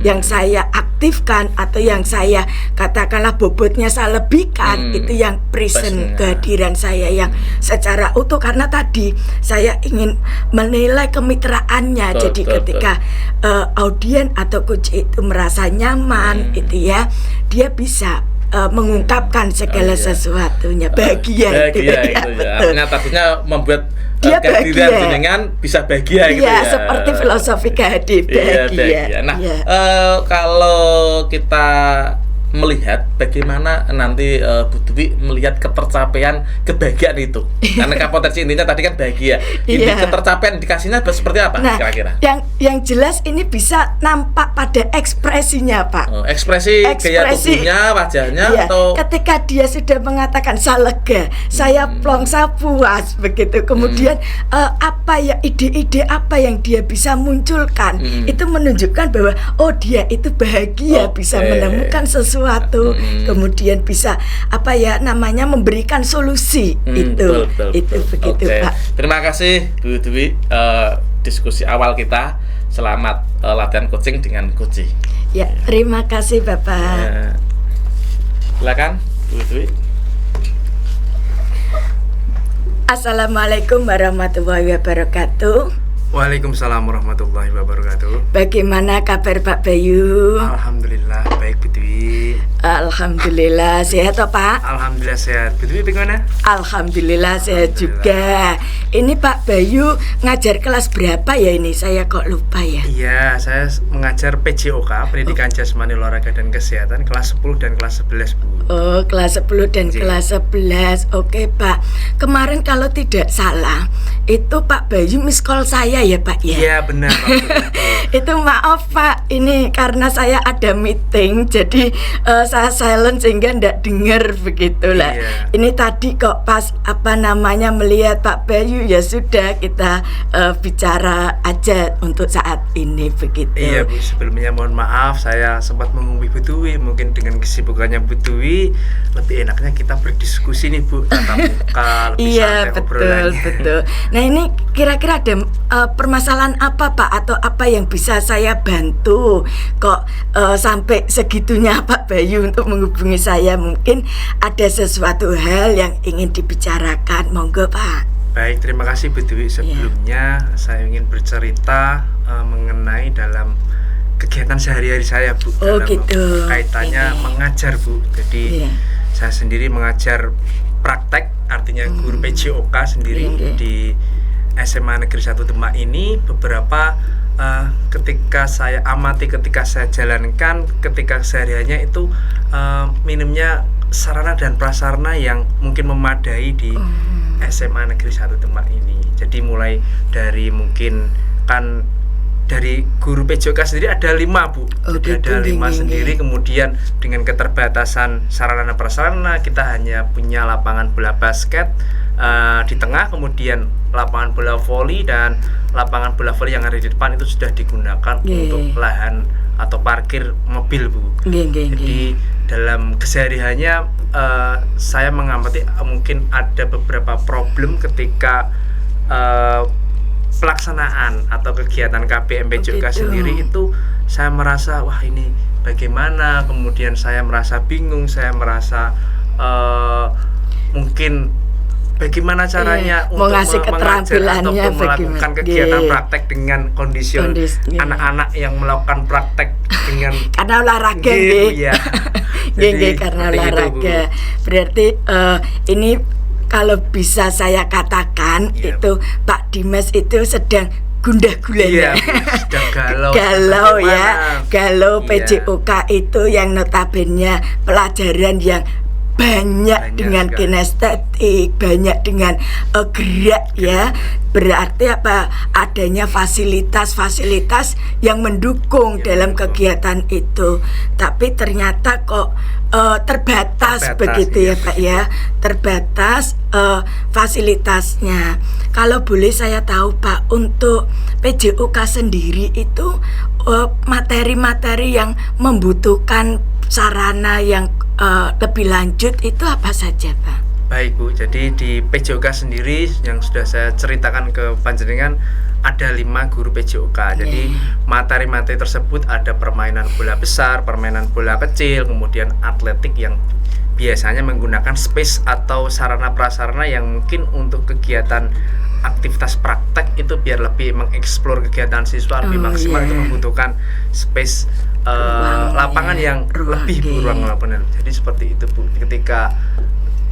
Speaker 3: yang saya aktifkan atau yang saya katakanlah bobotnya saya lebihkan, itu yang present kehadiran saya yang secara utuh, karena tadi saya ingin menilai kemitraannya. Jadi ketika audien atau coach itu merasa nyaman, itu ya, dia bisa mengungkapkan segala sesuatunya, bahagia itu ya.
Speaker 2: Artinya tadinya membuat
Speaker 3: dia
Speaker 2: kehadiran jenengan bisa bahagia gitu ya.
Speaker 3: Seperti filosofi bahagia.
Speaker 2: Nah, kalau kita melihat bagaimana nanti Bu Dwi melihat ketercapaian kebahagiaan itu, karena potensi intinya tadi kan bahagia. Ini ketercapaian dikasihnya seperti apa kira-kira?
Speaker 3: Yang jelas ini bisa nampak pada ekspresinya, Pak.
Speaker 2: Ekspresi gaya tubuhnya, wajahnya, atau
Speaker 3: ketika dia sudah mengatakan saya lega, saya plong, saya puas begitu. Kemudian apa ya ide-ide apa yang dia bisa munculkan, itu menunjukkan bahwa dia itu bahagia, bisa menemukan sesuatu. Kemudian bisa memberikan solusi. Betul, begitu, Pak.
Speaker 2: Terima kasih Bu Dwi, diskusi awal kita. Selamat latihan coaching dengan Coach.
Speaker 3: Ya, terima kasih Bapak.
Speaker 2: Silakan Bu Dwi.
Speaker 3: Assalamualaikum warahmatullahi wabarakatuh.
Speaker 1: Waalaikumsalam warahmatullahi wabarakatuh.
Speaker 3: Bagaimana kabar Pak Bayu?
Speaker 1: Alhamdulillah baik Bu Dwi.
Speaker 3: Alhamdulillah sehat toh Pak?
Speaker 1: Alhamdulillah sehat. Bu Dwi bagaimana?
Speaker 3: Alhamdulillah sehat juga. Ini Pak Bayu ngajar kelas berapa ya ini? Saya kok lupa ya.
Speaker 1: Iya, saya mengajar PJOK, Pendidikan Jasmani Olahraga dan Kesehatan, kelas 10 dan kelas 11 Bu.
Speaker 3: Oh, kelas 10 dan kelas 11. Oke Pak. Kemarin kalau tidak salah itu Pak Bayu miss call saya ya Pak ya?
Speaker 1: Iya benar Pak.
Speaker 3: Itu maaf Pak, ini karena saya ada meeting, jadi saya silent sehingga ndak dengar begitulah. Ini tadi kok pas melihat Pak Bayu, ya sudah kita bicara aja untuk saat ini begitu.
Speaker 1: Iya Bu, sebelumnya mohon maaf saya sempat menghubungi Bu Dwi, mungkin dengan kesibukannya Bu Dwi lebih enaknya kita berdiskusi nih Bu, tatap muka, lebih santai obrolannya. Betul.
Speaker 3: Nah ini kira-kira ada permasalahan apa Pak, atau apa yang bisa saya bantu kok sampai segitunya Pak Bayu untuk menghubungi saya? Mungkin ada sesuatu hal yang ingin dibicarakan, monggo Pak.
Speaker 1: Baik, terima kasih Bu Dwi. Sebelumnya saya ingin bercerita mengenai dalam kegiatan sehari-hari saya Bu, dalam kaitannya mengajar Bu. Jadi saya sendiri mengajar praktek, artinya guru PJOK sendiri di SMA Negeri 1 Demak ini. Beberapa ketika saya amati, ketika saya jalankan, ketika sehari-harinya itu minimnya sarana dan prasarana yang mungkin memadai di SMA Negeri 1 Demak ini. Jadi mulai dari mungkin kan dari guru PJOK sendiri ada 5 Bu. Jadi ada 5 sendiri. Kemudian dengan keterbatasan sarana dan prasarana, kita hanya punya lapangan bola basket di tengah, kemudian lapangan bola voli, dan lapangan bola voli yang ada di depan itu sudah digunakan untuk lahan atau parkir mobil Bu. Jadi dalam kesehariannya saya mengamati mungkin ada beberapa problem ketika pelaksanaan atau kegiatan KBM PJOK sendiri itu. Saya merasa wah ini bagaimana, kemudian saya merasa bingung, saya merasa mungkin bagaimana caranya untuk mengajar ataupun melakukan kegiatan praktek dengan kondisi anak-anak yang melakukan praktek dengan
Speaker 3: karena olahraga karena olahraga. Berarti ini kalau bisa saya katakan itu Pak Dimas itu sedang gundah gulana,
Speaker 1: sedang
Speaker 3: galau PJOK itu yang notabene pelajaran yang banyak dengan kinestetik, banyak dengan gerak ya. Berarti adanya fasilitas-fasilitas yang mendukung dalam kegiatan itu. Tapi ternyata kok terbatas begitu ya Pak ya. Terbatas fasilitasnya. Kalau boleh saya tahu Pak, untuk PJOK sendiri itu materi-materi yang membutuhkan sarana yang lebih lanjut itu apa saja Pak?
Speaker 1: Baik Bu, jadi di PJOK sendiri yang sudah saya ceritakan ke panjenengan ada 5 guru PJOK. Jadi materi-materi tersebut ada permainan bola besar, permainan bola kecil, kemudian atletik yang biasanya menggunakan space atau sarana prasarana yang mungkin untuk kegiatan aktivitas praktek itu biar lebih mengeksplor kegiatan siswa lebih maksimal itu membutuhkan space lapangan yang lebih ruang lapangan. Jadi seperti itu Bu. Ketika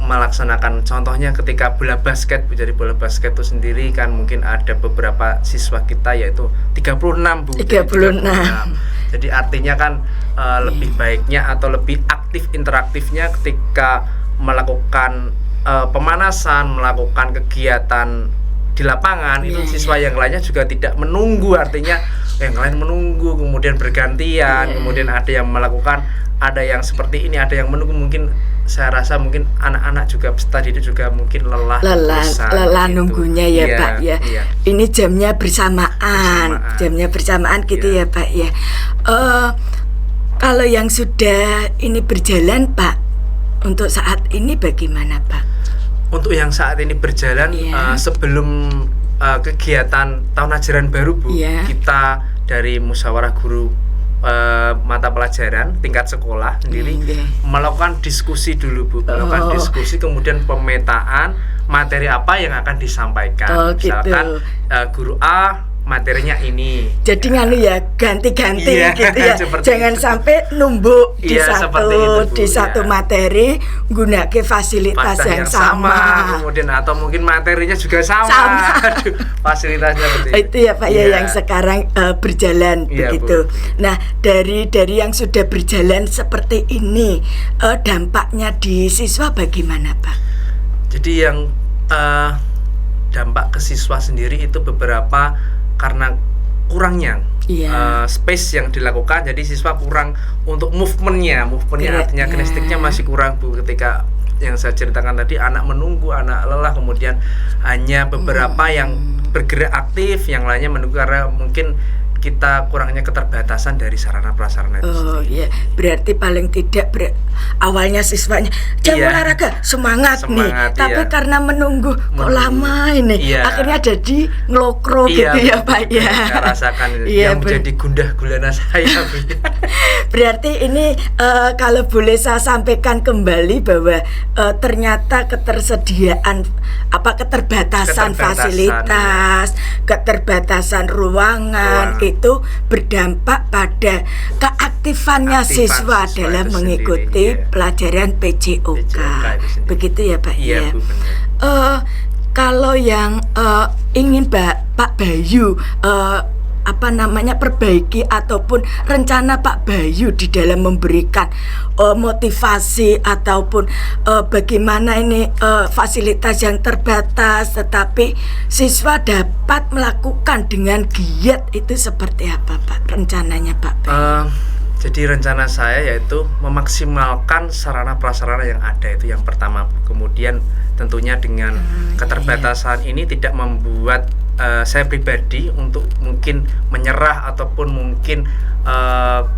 Speaker 1: melaksanakan contohnya ketika bola basket, jadi bola basket itu sendiri kan mungkin ada beberapa siswa kita yaitu 36 Bu.
Speaker 3: 36.
Speaker 1: Jadi artinya kan lebih baiknya atau lebih aktif interaktifnya ketika melakukan pemanasan, melakukan kegiatan di lapangan itu siswa yang lainnya juga tidak menunggu, artinya yang lain menunggu kemudian bergantian, kemudian ada yang melakukan, ada yang seperti ini, ada yang menunggu. Mungkin saya rasa mungkin anak-anak juga peserta didik juga mungkin lelah gitu.
Speaker 3: Nunggunya ya Pak ya. Ini jamnya bersamaan gitu ya Pak ya. Kalau yang sudah ini berjalan Pak, untuk saat ini bagaimana Pak?
Speaker 1: Untuk yang saat ini berjalan sebelum kegiatan tahun ajaran baru Bu, kita dari musyawarah guru mata pelajaran tingkat sekolah sendiri melakukan diskusi dulu Bu, melakukan diskusi kemudian pemetaan materi apa yang akan disampaikan. Misalkan guru A materinya ini. Jadi
Speaker 3: ganti-ganti gitu ya. Jangan sampai numbuk di satu materi gunake fasilitas yang sama.
Speaker 1: Kemudian atau mungkin materinya juga sama. Fasilitasnya seperti
Speaker 3: itu ya Pak ya yang sekarang berjalan begitu. Bu. Nah, dari yang sudah berjalan seperti ini dampaknya di siswa bagaimana Pak?
Speaker 1: Jadi yang dampak ke siswa sendiri itu beberapa karena kurangnya space yang dilakukan, jadi siswa kurang untuk movementnya artinya kinestiknya masih kurang Bu. Ketika yang saya ceritakan tadi, anak menunggu, anak lelah, kemudian hanya beberapa yang bergerak aktif, yang lainnya menunggu karena mungkin kita kurangnya keterbatasan dari sarana prasarana itu.
Speaker 3: Berarti paling tidak awalnya siswanya jam olahraga semangat nih, tapi karena menunggu kok lama ini, akhirnya jadi ngelokro gitu ya Pak ya.
Speaker 1: Saya rasakan yang menjadi gundah gulana saya.
Speaker 3: Berarti ini kalau boleh saya sampaikan kembali bahwa ternyata keterbatasan fasilitas, keterbatasan ruangan itu berdampak pada keaktifannya siswa dalam mengikuti pelajaran PJOK. Begitu ya Pak ya. Kalau yang ingin Pak Bayu perbaiki ataupun rencana Pak Bayu di dalam memberikan motivasi ataupun bagaimana ini fasilitas yang terbatas tetapi siswa dapat melakukan dengan giat, itu seperti apa Pak rencananya Pak Bayu?
Speaker 1: Jadi rencana saya yaitu memaksimalkan sarana prasarana yang ada, itu yang pertama. Kemudian tentunya dengan keterbatasan ini tidak membuat saya pribadi untuk mungkin menyerah ataupun mungkin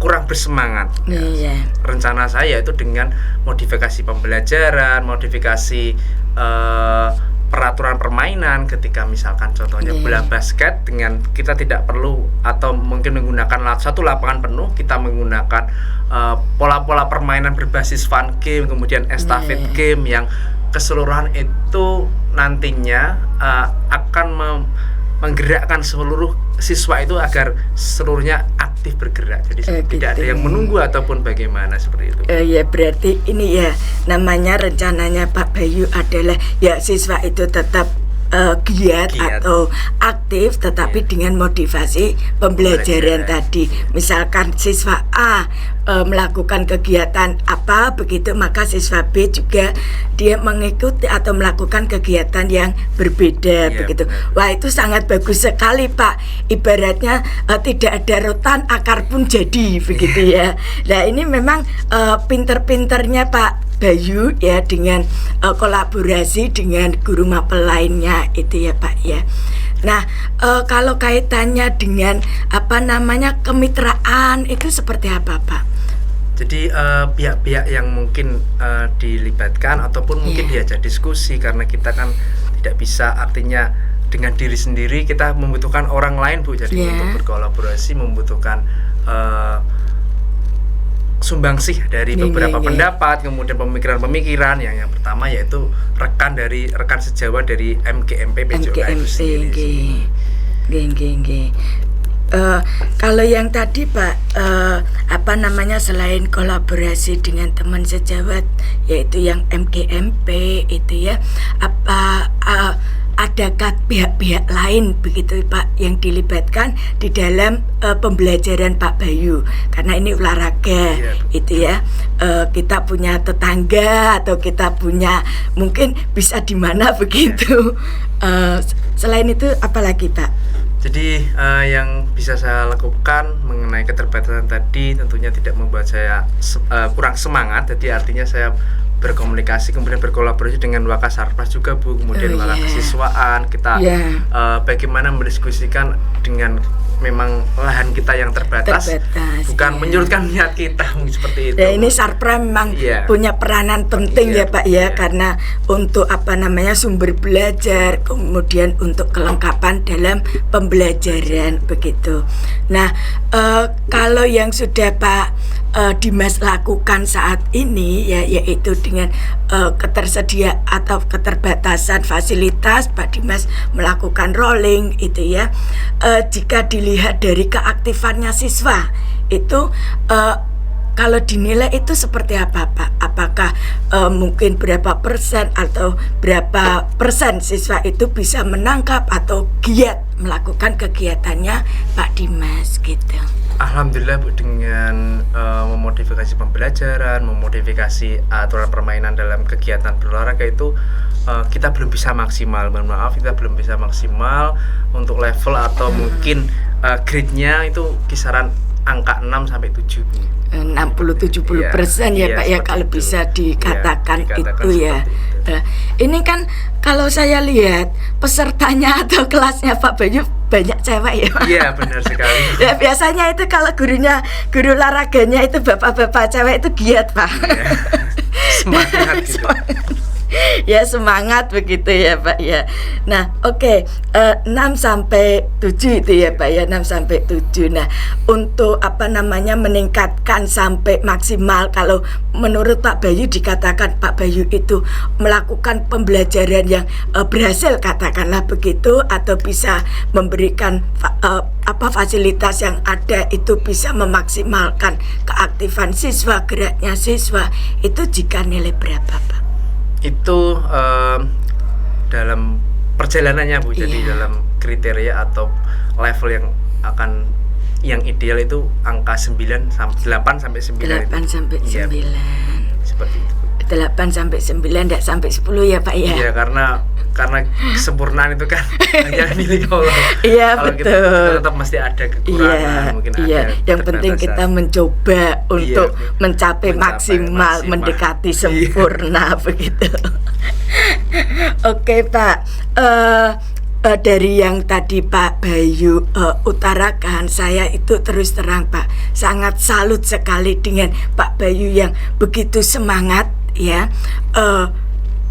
Speaker 1: kurang bersemangat. Rencana saya itu dengan modifikasi pembelajaran, modifikasi peraturan permainan, ketika misalkan contohnya bola basket, dengan kita tidak perlu atau mungkin menggunakan satu lapangan penuh, kita menggunakan pola-pola permainan berbasis fun game, kemudian estafet game yang keseluruhan itu nantinya akan menggerakkan seluruh siswa itu agar seluruhnya aktif bergerak. Jadi tidak ada yang menunggu ataupun bagaimana seperti itu.
Speaker 3: Berarti ini namanya rencananya Pak Bayu adalah siswa itu tetap giat atau aktif tetapi dengan motivasi pembelajaran tadi. Misalkan siswa A melakukan kegiatan apa begitu, maka siswa B juga dia mengikuti atau melakukan kegiatan yang berbeda begitu. Wah, itu sangat bagus sekali Pak. Ibaratnya tidak ada rotan akar pun jadi begitu ya. Nah, ini memang pinter-pinternya Pak Bayu dengan kolaborasi dengan guru mapel lainnya itu ya Pak ya. Nah, kalau kaitannya dengan kemitraan itu seperti apa Pak?
Speaker 1: Jadi pihak-pihak yang mungkin dilibatkan ataupun mungkin diajak diskusi, karena kita kan tidak bisa, artinya dengan diri sendiri kita membutuhkan orang lain Bu. Jadi untuk berkolaborasi membutuhkan sumbangsih dari beberapa pendapat, kemudian pemikiran-pemikiran. Yang pertama yaitu rekan sejawat dari MGMP PJOK itu sendiri.
Speaker 3: Kalau yang tadi Pak, selain kolaborasi dengan teman sejawat yaitu yang MGMP itu ya, adakah pihak-pihak lain begitu Pak yang dilibatkan di dalam pembelajaran Pak Bayu? Karena ini olahraga itu ya, kita punya tetangga atau kita punya mungkin bisa di mana begitu. Selain itu apalagi Pak?
Speaker 1: Jadi yang bisa saya lakukan mengenai keterbatasan tadi tentunya tidak membuat saya kurang semangat. Jadi artinya saya berkomunikasi, kemudian berkolaborasi dengan Wakasarpas juga Bu, kemudian Wakasiswaan, kita bagaimana mendiskusikan dengan memang lahan kita yang terbatas bukan menyurutkan niat kita seperti itu.
Speaker 3: Ya, ini Sarpra memang punya peranan penting ya Pak ya, karena untuk sumber belajar, kemudian untuk kelengkapan dalam pembelajaran begitu. Nah, kalau yang sudah Pak Dimas lakukan saat ini ya, yaitu dengan ketersediaan atau keterbatasan fasilitas, Pak Dimas melakukan rolling itu ya. Jika dilihat dari keaktifannya siswa itu, kalau dinilai itu seperti apa Pak? Apakah mungkin berapa persen atau berapa persen siswa itu bisa menangkap atau giat melakukan kegiatannya Pak Dimas gitu?
Speaker 1: Alhamdulillah Bu, dengan memodifikasi pembelajaran, memodifikasi aturan permainan dalam kegiatan berolahraga itu kita belum bisa maksimal. Mohon maaf, kita belum bisa maksimal untuk level atau mungkin grade-nya itu kisaran angka 6 sampai 7 Bu.
Speaker 3: 60-70% ya Pak ya, kalau itu bisa dikatakan itu ya. Ini kan kalau saya lihat pesertanya atau kelasnya Pak Bayu banyak cewek ya Pak.
Speaker 1: Iya benar sekali.
Speaker 3: Ya biasanya itu kalau guru olahraganya itu bapak-bapak cewek itu giat Pak.
Speaker 1: Semangat gitu.
Speaker 3: Ya semangat begitu ya Pak ya. Nah oke, 6 sampai 7 itu ya Pak ya, 6 sampai 7. Nah untuk meningkatkan sampai maksimal, kalau menurut Pak Bayu dikatakan Pak Bayu itu melakukan pembelajaran yang berhasil, katakanlah begitu, atau bisa memberikan fasilitas yang ada itu bisa memaksimalkan keaktifan siswa, geraknya siswa, itu jika nilai berapa Pak?
Speaker 1: Itu dalam perjalanannya Bu, jadi dalam kriteria atau level yang ideal itu angka 8 sampai 9.
Speaker 3: 8 sampai 9.
Speaker 1: Seperti itu Bu.
Speaker 3: 8 sampai 9, tidak sampai 10 ya Pak ya.
Speaker 1: Iya, karena kesempurnaan itu kan hanya milik Allah.
Speaker 3: Iya betul.
Speaker 1: Kita tetap mesti ada kekurangan, mungkin ada.
Speaker 3: Yang penting kita mencoba untuk mencapai maksimal, mendekati sempurna begitu. Oke Pak, dari yang tadi Pak Bayu utarakan, saya itu terus terang Pak sangat salut sekali dengan Pak Bayu yang begitu semangat ya.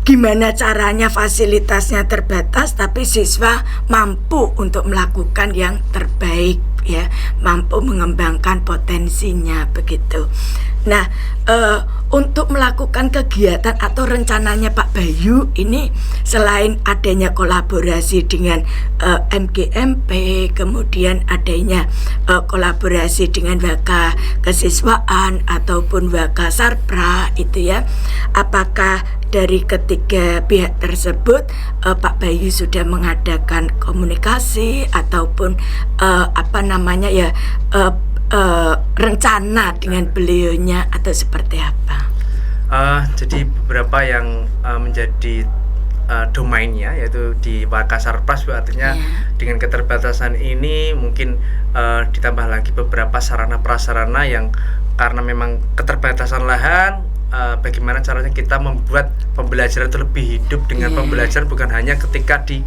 Speaker 3: Gimana caranya fasilitasnya terbatas tapi siswa mampu untuk melakukan yang terbaik ya, mampu mengembangkan potensinya begitu. Nah, untuk melakukan kegiatan atau rencananya Pak Bayu ini, selain adanya kolaborasi dengan MGMP, kemudian adanya kolaborasi dengan Waka Kesiswaan ataupun Waka Sarpra itu ya, apakah dari ketiga pihak tersebut Pak Bayu sudah mengadakan komunikasi ataupun rencana dengan beliaunya atau seperti apa?
Speaker 1: Jadi beberapa yang menjadi domainnya yaitu di Wakasarpas, artinya dengan keterbatasan ini mungkin ditambah lagi beberapa sarana prasarana yang karena memang keterbatasan lahan, bagaimana caranya kita membuat pembelajaran itu lebih hidup dengan pembelajaran bukan hanya ketika di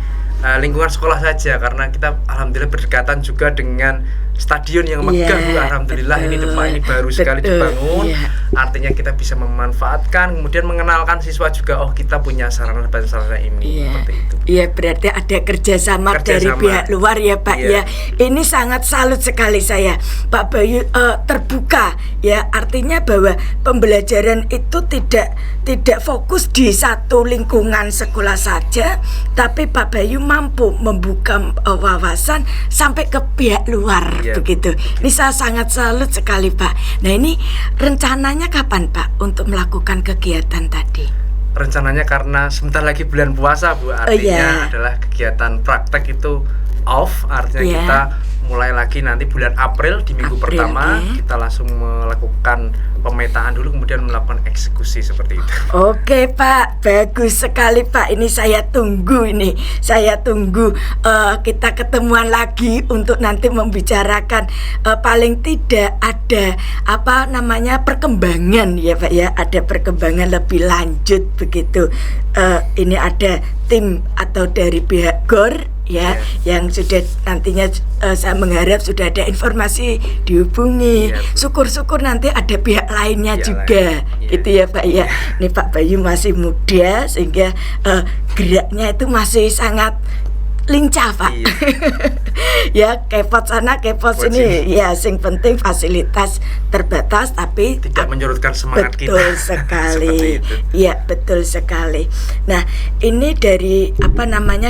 Speaker 1: lingkungan sekolah saja, karena kita alhamdulillah berdekatan juga dengan stadion yang megah Bu. Alhamdulillah ini Demak ini baru sekali dibangun. Artinya kita bisa memanfaatkan, kemudian mengenalkan siswa juga, oh kita punya sarana dan sarana ini, seperti itu.
Speaker 3: Iya, berarti ada kerjasama dari pihak luar ya Pak ya. Ini sangat salut sekali saya, Pak Bayu terbuka ya, artinya bahwa pembelajaran itu tidak fokus di satu lingkungan sekolah saja, tapi Pak Bayu mampu membuka wawasan sampai ke pihak luar. Begitu. Ini saya sangat salut sekali Pak. Nah ini rencananya kapan Pak untuk melakukan kegiatan tadi?
Speaker 1: Rencananya karena sebentar lagi bulan puasa Bu, artinya adalah kegiatan praktek itu off, artinya kita mulai lagi nanti bulan April di minggu pertama kita langsung melakukan pemetaan dulu, kemudian melakukan eksekusi seperti itu.
Speaker 3: Oke Pak, bagus sekali Pak. Ini saya tunggu kita ketemuan lagi untuk nanti membicarakan paling tidak ada perkembangan ya Pak ya, ada perkembangan lebih lanjut begitu. Ini ada tim atau dari pihak GOR yang sudah nantinya saya mengharap sudah ada informasi dihubungi. Syukur-syukur nanti ada pihak lainnya juga gitu ya Pak ya. Ini Pak Bayu masih muda sehingga geraknya itu masih sangat lincah Pak. Ya kepot sana kepot sini ya, sing penting fasilitas terbatas tapi
Speaker 1: tidak menyurutkan semangat kita.
Speaker 3: Betul sekali. Ya betul sekali. Nah ini dari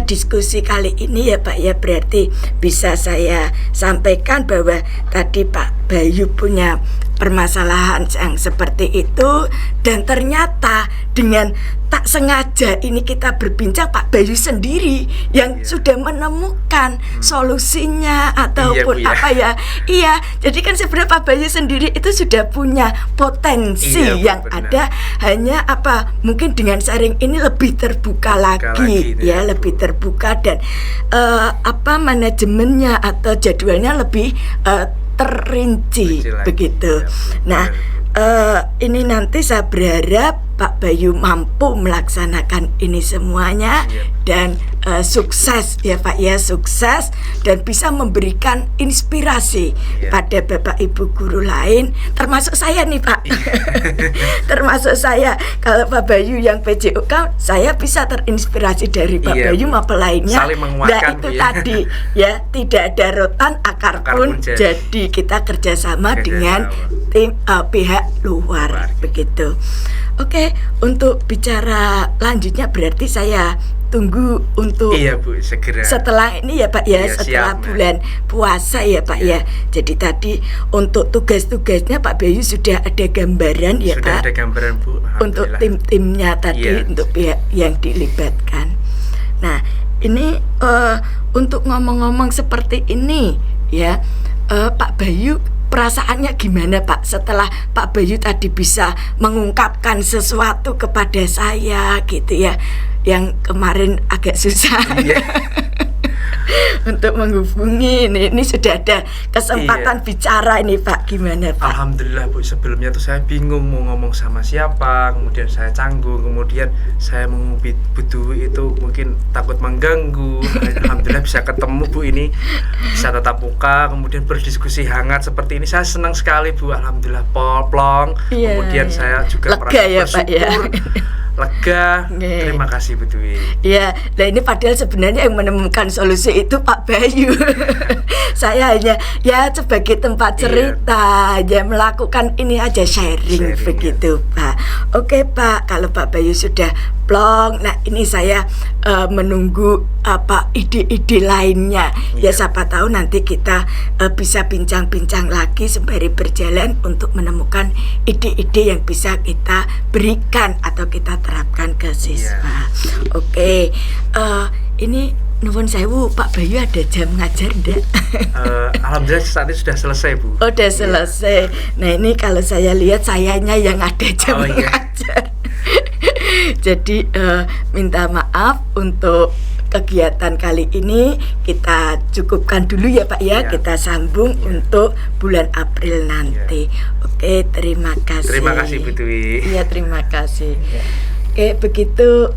Speaker 3: diskusi kali ini ya Pak ya, berarti bisa saya sampaikan bahwa tadi Pak Bayu punya permasalahan yang seperti itu, dan ternyata dengan tak sengaja ini kita berbincang, Pak Bayu sendiri yang sudah menemukan solusinya ataupun jadi kan sebenarnya Pak Bayu sendiri itu sudah punya potensi yang ada, hanya mungkin dengan sharing ini lebih terbuka lagi lebih terbuka, dan manajemennya atau jadwalnya lebih terinci begitu. Nah, ini nanti saya berharap Pak Bayu mampu melaksanakan ini semuanya dan sukses ya Pak ya, sukses dan bisa memberikan inspirasi pada Bapak Ibu guru lain, termasuk saya nih Pak. Termasuk saya, kalau Pak Bayu yang PJOK, saya bisa terinspirasi dari Pak Bayu maupun lainnya. Nah itu tadi ya, tidak ada rotan akar pun jadi kita kerjasama dengan tim pihak luar begitu. Oke, untuk bicara lanjutnya berarti saya tunggu untuk
Speaker 1: Bu, segera
Speaker 3: setelah ini ya Pak ya, setelah bulan puasa ya Pak ya. Jadi tadi untuk tugas-tugasnya Pak Bayu sudah ada gambaran ya Pak.
Speaker 1: Sudah ada gambaran Bu.
Speaker 3: Untuk tim-timnya tadi, untuk pihak yang dilibatkan. Nah ini untuk ngomong-ngomong seperti ini ya, Pak Bayu perasaannya gimana Pak setelah Pak Bayu tadi bisa mengungkapkan sesuatu kepada saya gitu ya, yang kemarin agak susah untuk menghubungi, ini sudah ada kesempatan bicara ini Pak, gimana Pak?
Speaker 1: Alhamdulillah Bu, sebelumnya tuh saya bingung mau ngomong sama siapa, kemudian saya canggung, kemudian saya menghubungi Bu Dwi itu mungkin takut mengganggu. Alhamdulillah bisa ketemu Bu, ini bisa tatap muka, kemudian berdiskusi hangat seperti ini, saya senang sekali Bu. Alhamdulillah plong, kemudian saya juga
Speaker 3: lega ya Pak ya.
Speaker 1: Lega, terima kasih Bu Dwi.
Speaker 3: Ya, nah ini padahal sebenarnya yang menemukan solusi itu Pak Bayu. Saya hanya sebagai tempat cerita, melakukan ini aja sharing begitu Pak. Oke Pak, kalau Pak Bayu sudah plong, nah ini saya menunggu ide-ide lainnya. Ya siapa tahu nanti kita bisa bincang-bincang lagi sembari berjalan untuk menemukan ide-ide yang bisa kita berikan atau kita terapkan ke siswa. Oke, ini nuwun sewu Pak Bayu, ada jam ngajar enggak?
Speaker 1: Alhamdulillah saat ini sudah selesai Bu.
Speaker 3: Oh, sudah selesai. Nah ini kalau saya lihat sayanya yang ada jam ngajar. Jadi minta maaf untuk kegiatan kali ini, kita cukupkan dulu ya Pak ya, kita sambung untuk bulan April nanti. Oke, terima kasih.
Speaker 1: Terima kasih Bu Dwi.
Speaker 3: Iya, terima kasih. Oke, begitu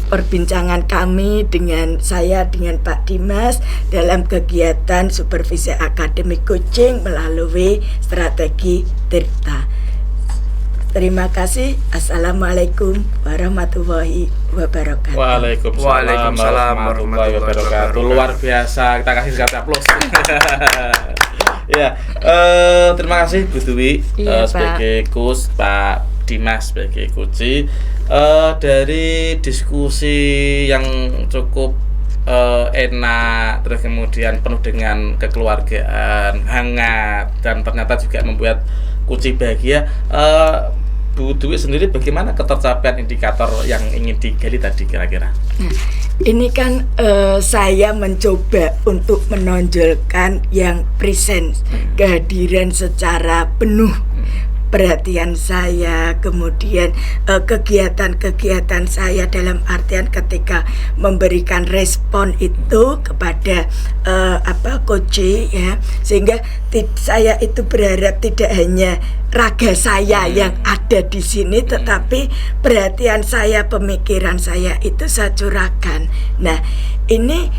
Speaker 3: perbincangan kami dengan Pak Dimas dalam kegiatan supervisi akademik coaching melalui strategi Tirta. Terima kasih. Assalamualaikum warahmatullahi wabarakatuh.
Speaker 2: Waalaikumsalam warahmatullahi wabarakatuh. Luar biasa, kita kasih sekali aplaus. Ya, terima kasih Bu Dwi sebagai coach, Pak Dimas sebagai coach. Dari diskusi yang cukup enak, terus kemudian penuh dengan kekeluargaan, hangat, dan ternyata juga membuat coach bahagia. Bu Dwi sendiri bagaimana ketercapaian indikator yang ingin digali tadi kira-kira?
Speaker 3: Ini kan saya mencoba untuk menonjolkan yang present, kehadiran secara penuh, perhatian saya, kemudian kegiatan-kegiatan saya dalam artian ketika memberikan respon itu kepada coach ya, sehingga saya itu berharap tidak hanya raga saya yang ada di sini, tetapi perhatian saya, pemikiran saya itu saya curahkan. Nah, ini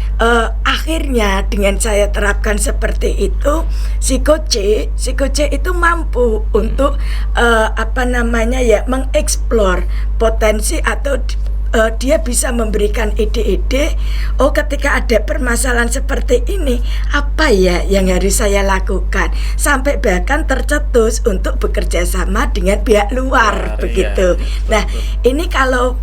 Speaker 3: akhirnya dengan saya terapkan seperti itu, si coach itu mampu untuk mengeksplor potensi atau dia bisa memberikan ide-ide. Oh, ketika ada permasalahan seperti ini, apa ya yang harus saya lakukan? Sampai bahkan tercetus untuk bekerja sama dengan pihak luar, begitu. Nah, ini kalau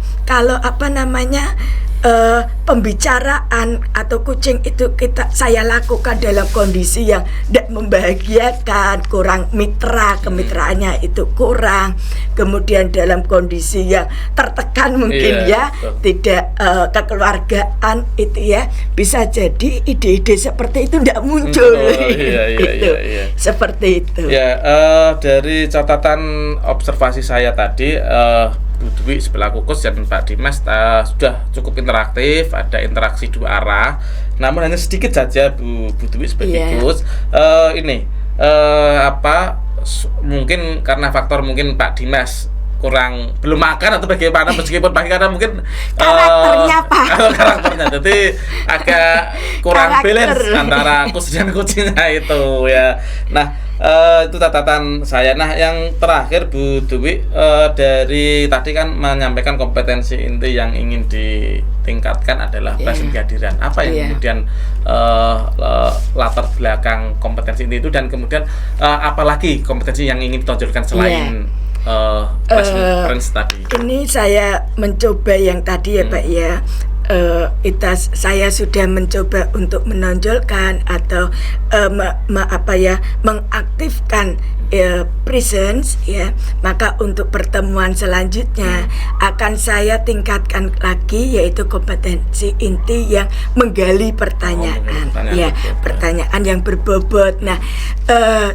Speaker 3: pembicaraan atau coaching itu saya lakukan dalam kondisi yang tidak membahagiakan, kurang mitra, kemitraannya itu kurang, kemudian dalam kondisi yang tertekan mungkin tidak kekeluargaan itu ya, bisa jadi ide-ide seperti itu tidak muncul. Seperti itu.
Speaker 2: Ya, dari catatan observasi saya tadi, Bu Dwi sebelah coach dan Pak Dimas sudah cukup interaktif, ada interaksi dua arah. Namun hanya sedikit saja Bu Dwi sebagai coach mungkin karena faktor mungkin Pak Dimas belum makan atau bagaimana, meskipun pagi karena mungkin karakternya jadi agak kurang balance antara coach dan coachnya itu ya. Nah, itu catatan saya. Nah, yang terakhir Bu Dwi, dari tadi kan menyampaikan kompetensi inti yang ingin ditingkatkan adalah present kehadiran. Apa yang kemudian latar belakang kompetensi inti itu, dan kemudian apalagi kompetensi yang ingin ditonjolkan selain presence tadi? Ini
Speaker 3: saya mencoba yang tadi ya Pak ya. Saya sudah mencoba untuk menonjolkan atau mengaktifkan presence ya. Maka untuk pertemuan selanjutnya akan saya tingkatkan lagi, yaitu kompetensi inti yang menggali pertanyaan, pertanyaan yang berbobot. Nah,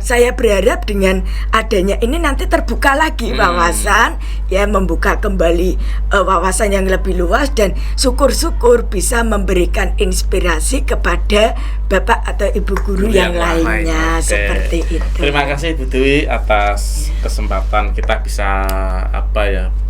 Speaker 3: saya berharap dengan adanya ini nanti terbuka lagi wawasan ya, membuka kembali wawasan yang lebih luas, dan syukur-syukur bisa memberikan inspirasi kepada Bapak atau Ibu guru yang lainnya. Seperti itu.
Speaker 2: Terima kasih Bu Dwi atas kesempatan kita bisa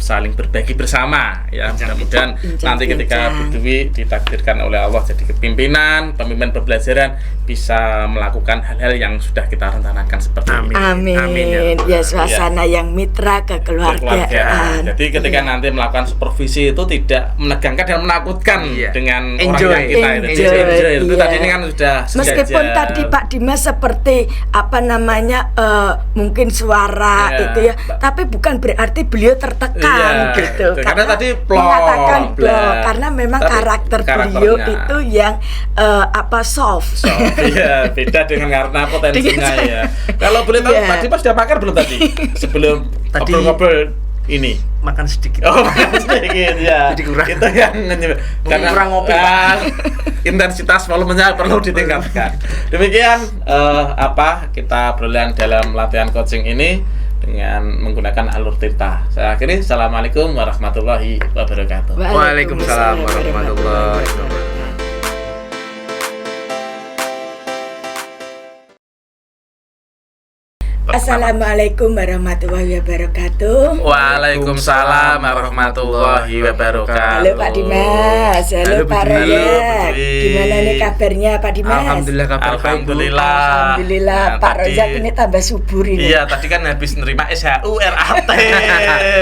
Speaker 2: saling berbagi bersama ya. Mudah-mudahan nanti ketika Bu Dwi ditakdirkan oleh Allah jadi pemimpin pembelajaran, bisa melakukan hal-hal yang sudah kita rencanakan seperti ini.
Speaker 3: Amin. Ya, suasana yang mitra kekeluargaan.
Speaker 2: Jadi ketika nanti melakukan supervisi itu tidak menegangkan dan menakutkan dengan orang yang kita itu tadi ini kan sudah
Speaker 3: meskipun tadi Pak Dimas seperti mungkin suara itu ya, tapi bukan berarti beliau tertekan gitu.
Speaker 2: Karena tadi
Speaker 3: mengatakan karena memang karakter beliau itu yang soft.
Speaker 2: Iya, beda dengan karena potensinya ya. Kalau boleh tahu Pak Dimas sudah makan belum tadi? Sebelum ngobrol ini
Speaker 1: makan sedikit.
Speaker 2: Makan sedikit ya.
Speaker 1: Jadi kurang.
Speaker 2: Itu yang karena
Speaker 1: kurang ngopi.
Speaker 2: Intensitas volumenya perlu ditingkatkan. Demikian kita berjalan dalam latihan coaching ini dengan menggunakan alur Tirta. Saya akhiri. Assalamualaikum warahmatullahi wabarakatuh.
Speaker 1: Waalaikumsalam warahmatullahi wabarakatuh.
Speaker 3: Assalamualaikum warahmatullahi wabarakatuh.
Speaker 2: Waalaikumsalam warahmatullahi wabarakatuh.
Speaker 3: Halo Pak Dimas, halo Pak
Speaker 1: Halo,
Speaker 3: Rojak.
Speaker 2: Putri.
Speaker 3: Gimana nih kabarnya Pak Dimas?
Speaker 1: Alhamdulillah kabar baik, Bu.
Speaker 2: Alhamdulillah.
Speaker 3: Alhamdulillah,
Speaker 2: Nah,
Speaker 3: Pak
Speaker 2: tadi-
Speaker 3: Rojak ini tambah subur ini.
Speaker 2: Iya, tadi kan habis nerima SHU RAT.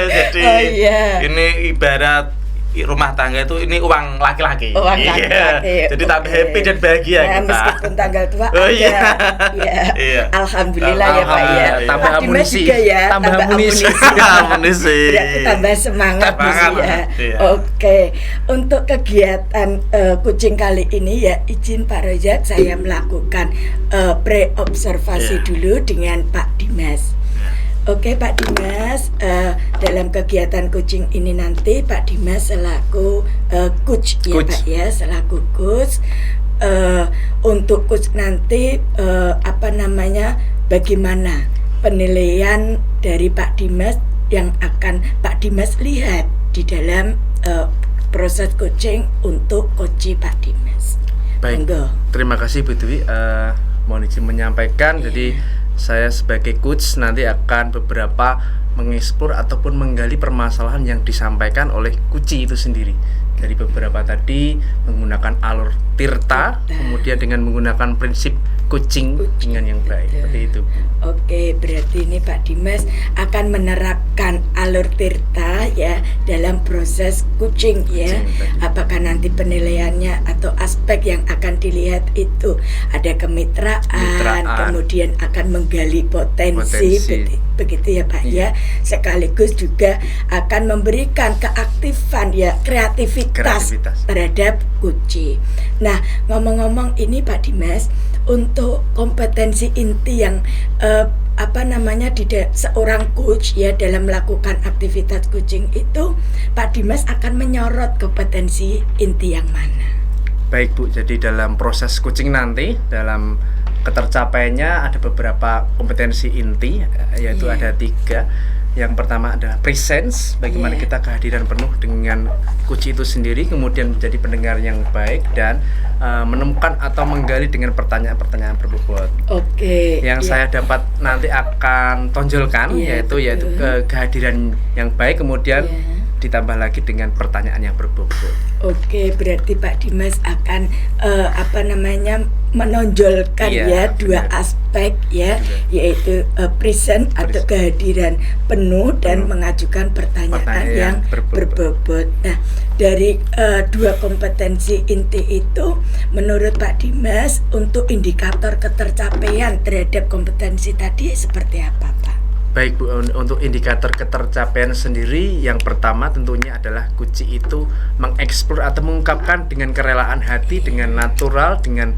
Speaker 2: Jadi
Speaker 3: Oh, iya.
Speaker 2: ini ibarat rumah tangga itu ini uang laki-laki.
Speaker 3: Uang
Speaker 2: Iya.
Speaker 3: laki-laki.
Speaker 2: Jadi tambah
Speaker 3: Oke.
Speaker 2: happy dan bahagia
Speaker 3: Nah,
Speaker 2: kita.
Speaker 3: meskipun tanggal tua
Speaker 2: Oh,
Speaker 3: ada.
Speaker 2: iya.
Speaker 3: Iya.
Speaker 2: Iya.
Speaker 3: Alhamdulillah ya Pak ya.
Speaker 2: Alhamdulillah.
Speaker 1: Tambah
Speaker 3: Pak Dimas
Speaker 1: amunisi.
Speaker 3: juga ya,
Speaker 1: Tambah amunisi.
Speaker 2: Amunisi.
Speaker 3: Berarti tambah semangat
Speaker 2: Semangat,
Speaker 3: Gus, ya.
Speaker 2: iya.
Speaker 3: Oke, untuk kegiatan kucing kali ini ya izin Pak Rojak saya melakukan pre-observasi
Speaker 2: Iya.
Speaker 3: dulu dengan Pak Dimas. Oke Pak Dimas, dalam kegiatan kucing ini nanti Pak Dimas selaku coach ya
Speaker 1: Coach.
Speaker 3: Pak ya, selaku coach. Untuk coach nanti bagaimana penilaian dari Pak Dimas yang akan Pak Dimas lihat di dalam proses coaching untuk coach Pak Dimas.
Speaker 1: Baik,
Speaker 3: Monggo.
Speaker 1: terima kasih Bu Dwi. Mohon izin menyampaikan. Jadi saya sebagai coach nanti akan beberapa mengeksplor ataupun menggali permasalahan yang disampaikan oleh Kuci itu sendiri. Dari beberapa tadi menggunakan alur tirta, kemudian dengan menggunakan prinsip coaching dengan yang baik. Seperti itu, Bu.
Speaker 3: Oke, berarti ini Pak Dimas akan menerapkan alur tirta ya dalam proses coaching ya.
Speaker 1: Coaching tadi.
Speaker 3: Apakah nanti penilaiannya atau aspek yang akan dilihat itu ada kemitraan,
Speaker 1: Kemitraan.
Speaker 3: kemudian akan menggali potensi,
Speaker 1: Potensi.
Speaker 3: begitu ya Pak
Speaker 1: Iya.
Speaker 3: ya. Sekaligus juga akan memberikan keaktifan ya kreativitas terhadap kucing. Nah, ngomong-ngomong ini Pak Dimas, untuk kompetensi inti yang seorang coach ya dalam melakukan aktivitas coaching itu, Pak Dimas akan menyorot kompetensi inti yang mana?
Speaker 1: Baik Bu, jadi dalam proses coaching nanti, dalam ketercapaiannya ada beberapa kompetensi inti, yaitu
Speaker 3: Iya.
Speaker 1: ada 3. Yang pertama adalah presence, bagaimana
Speaker 3: Iya.
Speaker 1: kita kehadiran penuh dengan coach itu sendiri, kemudian menjadi pendengar yang baik dan menemukan atau menggali dengan pertanyaan-pertanyaan berbobot.
Speaker 3: Oke.
Speaker 1: Yang
Speaker 3: ya.
Speaker 1: saya dapat nanti akan tonjolkan
Speaker 3: Iya,
Speaker 1: yaitu
Speaker 3: betul.
Speaker 1: kehadiran yang baik, kemudian
Speaker 3: Iya.
Speaker 1: ditambah lagi dengan pertanyaan yang berbobot.
Speaker 3: Oke, berarti Pak Dimas akan menonjolkan
Speaker 1: Iya,
Speaker 3: ya dua
Speaker 1: benar.
Speaker 3: aspek ya,
Speaker 1: Benar.
Speaker 3: yaitu present atau
Speaker 1: Present.
Speaker 3: kehadiran penuh dan
Speaker 1: Penuh.
Speaker 3: mengajukan pertanyaan
Speaker 1: Pertanyaan
Speaker 3: yang
Speaker 1: yang
Speaker 3: berbobot. Nah, dari dua kompetensi inti itu, menurut Pak Dimas untuk indikator ketercapaian terhadap kompetensi tadi seperti apa, Pak?
Speaker 1: Baik Bu, untuk indikator ketercapaian sendiri, yang pertama tentunya adalah Kuci itu mengeksplor atau mengungkapkan dengan kerelaan hati, dengan natural, dengan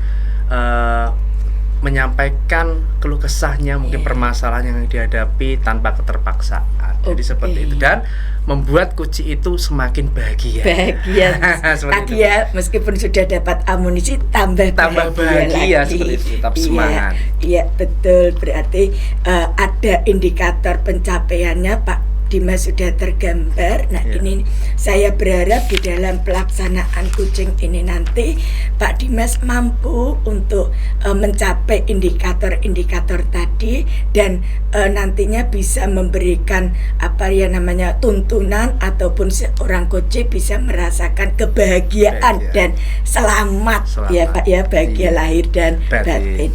Speaker 1: menyampaikan keluh kesahnya, mungkin permasalahan yang dihadapi tanpa keterpaksaan. Jadi
Speaker 3: Oke.
Speaker 1: seperti itu, dan membuat Kuci itu semakin bahagia.
Speaker 3: Bahagia.
Speaker 1: Seperti
Speaker 3: Tadi
Speaker 1: itu.
Speaker 3: ya, meskipun sudah dapat amunisi tambah
Speaker 1: bahagia,
Speaker 3: lagi.
Speaker 1: seperti itu, tetap
Speaker 3: Iya,
Speaker 1: semangat.
Speaker 3: Iya, betul. Berarti ada indikator pencapaiannya Pak Dimas sudah tergambar. Nah,
Speaker 1: Iya.
Speaker 3: ini saya berharap di dalam pelaksanaan coaching ini nanti Pak Dimas mampu untuk mencapai indikator-indikator tadi dan nantinya bisa memberikan tuntunan ataupun seorang coach bisa merasakan kebahagiaan
Speaker 1: Bahagia.
Speaker 3: dan selamat ya Pak ya, bahagia
Speaker 1: Iya.
Speaker 3: lahir dan
Speaker 1: Batin.
Speaker 3: batin.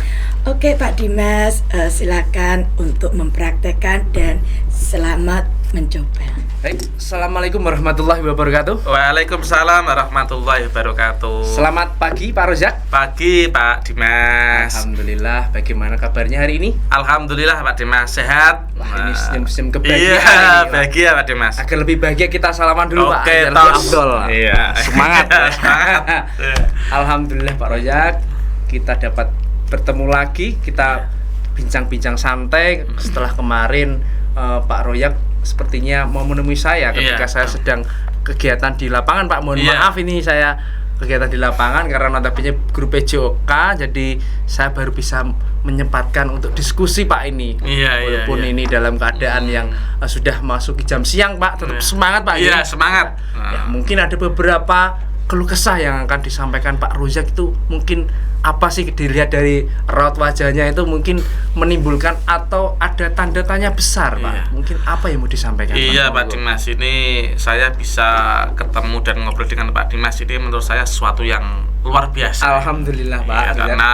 Speaker 3: Oke Pak Dimas, silakan untuk mempraktekkan dan selamat mencoba.
Speaker 1: Baik, Assalamualaikum warahmatullahi wabarakatuh.
Speaker 2: Waalaikumsalam warahmatullahi wabarakatuh.
Speaker 1: Selamat pagi Pak Rozak.
Speaker 2: Pagi Pak Dimas.
Speaker 1: Alhamdulillah, bagaimana kabarnya hari ini?
Speaker 2: Alhamdulillah Pak Dimas sehat.
Speaker 1: Wah, ini
Speaker 2: Nah.
Speaker 1: senyum-senyum kebahagiaan
Speaker 2: Iya,
Speaker 1: ini, Pak.
Speaker 2: bahagia Pak Dimas.
Speaker 1: Agar lebih bahagia kita salaman dulu Pak.
Speaker 2: Oke,
Speaker 1: Agar
Speaker 2: toh.
Speaker 1: lebih afdol.
Speaker 2: Iya.
Speaker 1: Semangat.
Speaker 2: Semangat. Iya.
Speaker 1: Alhamdulillah Pak Rozak, kita dapat bertemu lagi. Kita bincang-bincang santai setelah kemarin Pak Royak sepertinya mau menemui saya ketika
Speaker 2: Iya.
Speaker 1: saya sedang kegiatan di lapangan Pak. Mohon
Speaker 2: Iya.
Speaker 1: maaf ini saya kegiatan di lapangan karena notabene grup PJOK, jadi saya baru bisa menyempatkan untuk diskusi Pak ini.
Speaker 2: Iya,
Speaker 1: Walaupun
Speaker 2: iya.
Speaker 1: ini dalam keadaan yang sudah masuk jam siang Pak, tetap
Speaker 2: Iya.
Speaker 1: semangat Pak.
Speaker 2: Iya,
Speaker 1: ya.
Speaker 2: semangat.
Speaker 1: Ya, mungkin ada beberapa keluh kesah yang akan disampaikan Pak Rozak itu mungkin apa sih dilihat dari raut wajahnya itu mungkin menimbulkan atau ada tanda tanya besar, Pak?
Speaker 2: Iya.
Speaker 1: Mungkin apa yang mau disampaikan?
Speaker 2: Iya Pak Dimas, ini saya bisa ketemu dan ngobrol dengan Pak Dimas ini menurut saya sesuatu yang luar biasa.
Speaker 1: Alhamdulillah, Pak.
Speaker 2: Iya, karena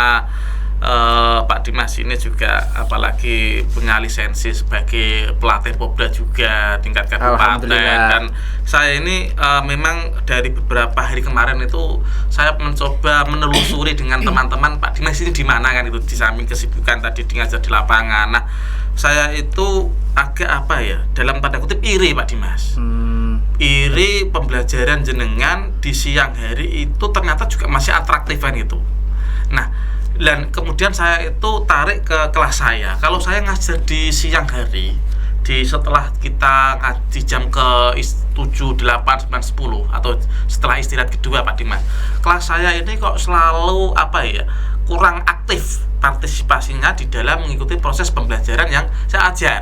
Speaker 2: Pak Dimas ini juga apalagi punya lisensi sebagai pelatih Pobra juga tingkat kabupaten, dan saya ini memang dari beberapa hari kemarin itu saya mencoba menelusuri dengan teman-teman Pak Dimas ini di mana kan, itu di samping kesibukan tadi ngajar di lapangan. Nah, saya itu agak apa ya, dalam tanda kutip iri Pak Dimas. Iri pembelajaran jenengan di siang hari itu ternyata juga masih atraktif kan itu. Nah, dan kemudian saya itu tarik ke kelas saya. Kalau saya ngajar di siang hari, setelah kita ngaji jam ke 7, 8, 9, 10 atau setelah istirahat kedua Pak Dimas, kelas saya ini kok selalu apa ya, kurang aktif partisipasinya di dalam mengikuti proses pembelajaran yang saya ajar.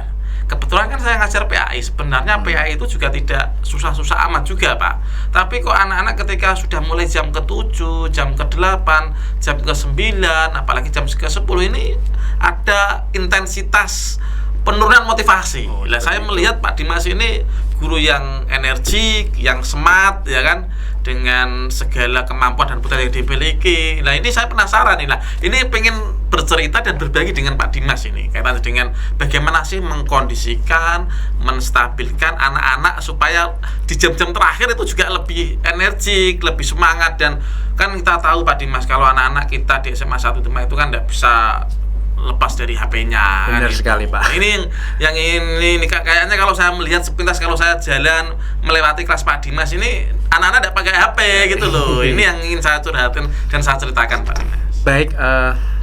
Speaker 2: Kebetulan kan saya ngajar PAI, sebenarnya PAI itu juga tidak susah-susah amat juga Pak. Tapi kok anak-anak ketika sudah mulai jam ke-7, jam ke-8, jam ke-9, apalagi jam ke-10 ini ada intensitas penurunan motivasi. Nah, saya melihat Pak Dimas ini guru yang energik, yang smart ya kan, dengan segala kemampuan dan potensi yang dimiliki. Nah, ini saya penasaran nih. Nah, ini pengen bercerita dan berbagi dengan Pak Dimas ini kaitan dengan bagaimana sih mengkondisikan, menstabilkan anak-anak supaya di jam-jam terakhir itu juga lebih energik, lebih semangat. Dan kan kita tahu Pak Dimas, kalau anak-anak kita di SMA 1 itu kan tidak bisa lepas dari HP-nya.
Speaker 1: Benar
Speaker 2: gitu.
Speaker 1: sekali Pak.
Speaker 2: Ini yang ini kayaknya kalau saya melihat sepintas, kalau saya jalan melewati kelas Pak Dimas ini, anak-anak tidak pakai HP gitu loh. Ini yang ingin saya curhatin dan saya ceritakan Pak Dimas.
Speaker 1: Baik,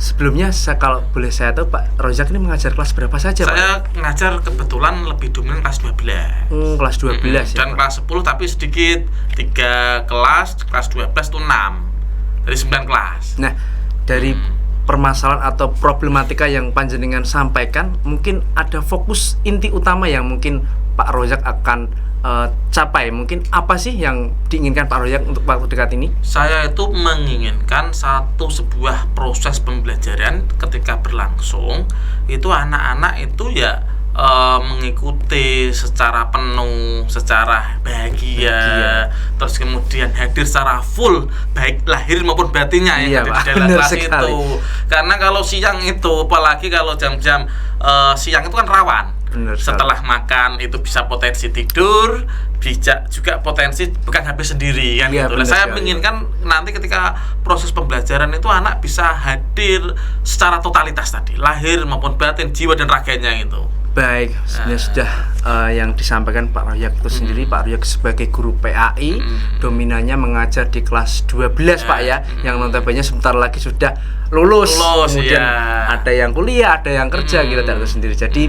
Speaker 1: sebelumnya kalau boleh saya tahu Pak Rozak ini mengajar kelas berapa saja Pak?
Speaker 2: Saya ngajar kebetulan lebih dominan kelas 12.
Speaker 1: Kelas 12 ya
Speaker 2: dan
Speaker 1: Pak?
Speaker 2: kelas 10 tapi sedikit, 3 kelas 12 itu 6 dari 9 kelas.
Speaker 1: Nah, dari permasalahan atau problematika yang panjenengan sampaikan, mungkin ada fokus inti utama yang mungkin Pak Rozak akan capai. Mungkin apa sih yang diinginkan Pak Rozak untuk waktu dekat ini?
Speaker 2: Saya itu menginginkan sebuah proses pembelajaran ketika berlangsung itu anak-anak itu ya mengikuti secara penuh, secara bahagia, terus kemudian hadir secara full, baik lahir maupun batinnya yang ada di dalam kelas itu. Karena kalau siang itu, apalagi kalau jam-jam siang itu kan rawan. Setelah makan itu bisa potensi tidur, bisa juga potensi bukan HP sendiri kan gitu. Nah, saya menginginkan nanti ketika proses pembelajaran itu anak bisa hadir secara totalitas tadi, lahir maupun batin, jiwa dan raganya itu.
Speaker 1: Baik, sebenarnya sudah yang disampaikan Pak Rozak itu sendiri. Pak Rozak sebagai guru PAI, dominannya mengajar di kelas 12 Pak ya, yang notabene sebentar lagi sudah lulus kemudian ada yang kuliah, ada yang kerja gitu itu sendiri. Jadi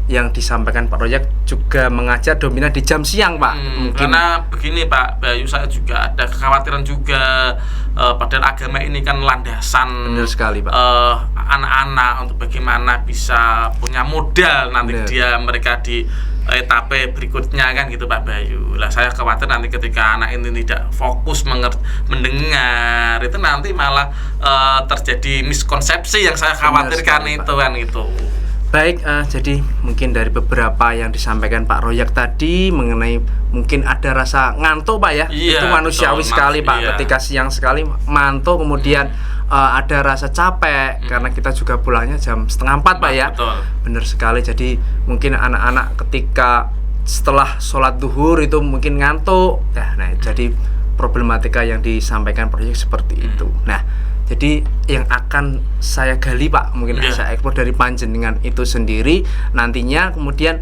Speaker 1: yang disampaikan Pak Rozak juga mengajar dominan di jam siang Pak.
Speaker 2: Karena begini Pak Bayu, saya juga ada kekhawatiran juga, padahal agama ini kan landasan
Speaker 1: sekali Pak,
Speaker 2: anak-anak untuk bagaimana bisa punya modal nanti mereka di etape berikutnya kan gitu Pak Bayu. Lah saya khawatir nanti ketika anak ini tidak fokus mendengar, itu nanti malah terjadi miskonsepsi yang saya khawatirkan itu kan itu.
Speaker 1: Baik, jadi mungkin dari beberapa yang disampaikan Pak Rozak tadi mengenai mungkin ada rasa ngantuk Pak ya.
Speaker 2: Iya,
Speaker 1: itu manusiawi sekali Pak, ketika siang sekali mantuk, kemudian ada rasa capek karena kita juga pulangnya jam 3:30 Pak ya. Benar sekali. Jadi mungkin anak-anak ketika setelah sholat duhur itu mungkin ngantuk. Nah, jadi problematika yang disampaikan Pak Rozak seperti itu. Nah, jadi yang akan saya gali Pak, mungkin saya ekspor dari panjenengan itu sendiri, nantinya kemudian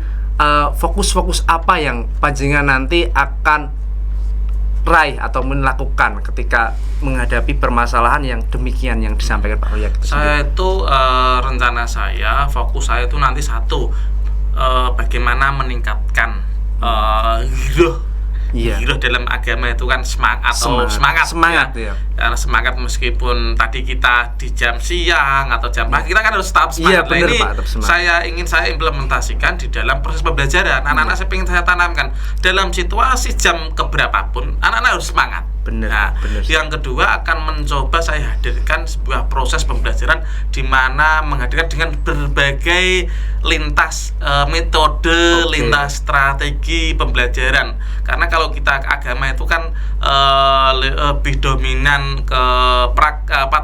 Speaker 1: fokus-fokus apa yang panjenengan nanti akan raih atau melakukan ketika menghadapi permasalahan yang demikian yang disampaikan Pak Rozak itu sendiri.
Speaker 2: Saya itu rencana saya, fokus saya itu nanti satu, bagaimana meningkatkan Giroh dalam agama itu kan semangat ya. Karena semangat meskipun tadi kita di jam siang atau jam pagi kita kan harus tetap semangat.
Speaker 1: Bener,
Speaker 2: ini
Speaker 1: Pak,
Speaker 2: saya implementasikan di dalam proses pembelajaran. Anak-anak saya ingin saya tanamkan dalam situasi jam keberapapun anak-anak harus semangat.
Speaker 1: Bener,
Speaker 2: Nah,
Speaker 1: bener.
Speaker 2: yang kedua akan mencoba saya hadirkan sebuah proses pembelajaran di mana menghadirkan dengan berbagai lintas metode,
Speaker 1: Oke.
Speaker 2: lintas strategi pembelajaran. Karena kalau kita agama itu kan lebih dominan ke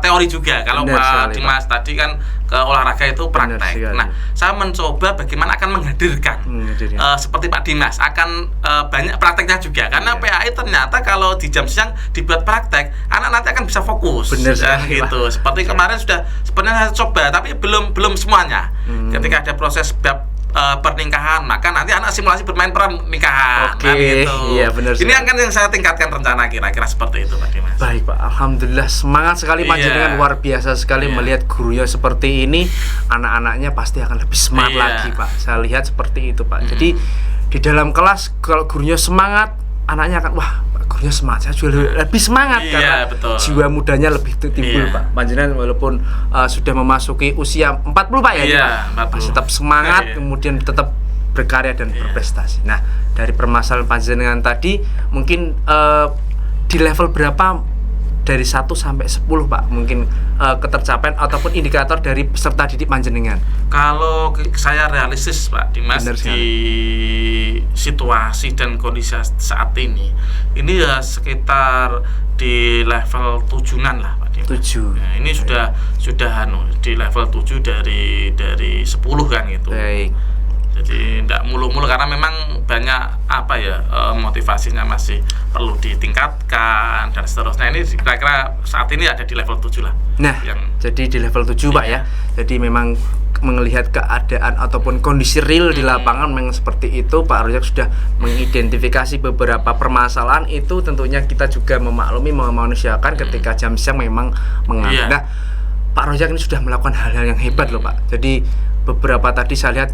Speaker 2: teori juga. Kalau
Speaker 1: Bener
Speaker 2: Pak
Speaker 1: sekali,
Speaker 2: Dimas tadi kan ke olahraga itu
Speaker 1: Bener
Speaker 2: praktek.
Speaker 1: sekali.
Speaker 2: Nah, saya mencoba bagaimana akan menghadirkan
Speaker 1: Jadi,
Speaker 2: seperti Pak Dimas akan banyak prakteknya juga karena
Speaker 1: Iya.
Speaker 2: PAI ternyata kalau di jam siang dibuat praktek anak nanti akan bisa fokus.
Speaker 1: Bener
Speaker 2: Dan
Speaker 1: sekali,
Speaker 2: gitu.
Speaker 1: Pak.
Speaker 2: Seperti kemarin sudah sebenarnya saya coba tapi belum semuanya. Ketika ada proses bab pernikahan maka nanti anak simulasi bermain pernikahan.
Speaker 1: Oke,
Speaker 2: Nah, gitu.
Speaker 1: iya, bener
Speaker 2: Ini
Speaker 1: sekali.
Speaker 2: akan yang saya tingkatkan rencana kira-kira seperti itu Pak Dimas.
Speaker 1: Baik Pak, alhamdulillah semangat sekali Pak
Speaker 2: Iya.
Speaker 1: Jenengan, luar biasa sekali
Speaker 2: Iya.
Speaker 1: melihat gurunya seperti ini, anak-anaknya pasti akan lebih semangat
Speaker 2: Iya.
Speaker 1: lagi Pak. Saya lihat seperti itu Pak. Jadi di dalam kelas kalau gurunya semangat, anaknya akan wah gurunya semangat, saya juga lebih semangat
Speaker 2: Iya,
Speaker 1: karena
Speaker 2: betul.
Speaker 1: jiwa mudanya lebih timbul
Speaker 2: Iya.
Speaker 1: Pak. Panjenengan walaupun sudah memasuki usia 40 Pak ya,
Speaker 2: Iya,
Speaker 1: Pak?
Speaker 2: 40.
Speaker 1: Masih tetap semangat,
Speaker 2: Iya.
Speaker 1: kemudian tetap berkarya dan
Speaker 2: Iya.
Speaker 1: berprestasi. Nah, dari permasalahan panjenengan tadi mungkin di level berapa dari 1 sampai 10 Pak mungkin ketercapaian ataupun indikator dari peserta didik panjenengan?
Speaker 2: Kalau saya realistis Pak Dimas
Speaker 1: Benar sekali.
Speaker 2: di situasi dan kondisi saat ini ya sekitar di level 7-an lah Pak Dimas.
Speaker 1: 7.
Speaker 2: Nah, ini sudah di level 7 dari 10 kan gitu.
Speaker 1: Baik.
Speaker 2: Jadi tidak mulu-mulu karena memang banyak motivasinya masih perlu ditingkatkan dan seterusnya. Ini kira-kira saat ini ada di level 7 lah.
Speaker 1: Nah,
Speaker 2: Yang-
Speaker 1: jadi di level 7 Pak ya. Jadi memang melihat keadaan ataupun kondisi real di lapangan memang seperti itu, Pak Rojak sudah mengidentifikasi beberapa permasalahan itu, tentunya kita juga memaklumi, memanusiakan ketika jam siang memang mengantuk.
Speaker 2: Iya.
Speaker 1: Nah, Pak Rojak ini sudah melakukan hal-hal yang hebat loh Pak. Jadi beberapa tadi saya lihat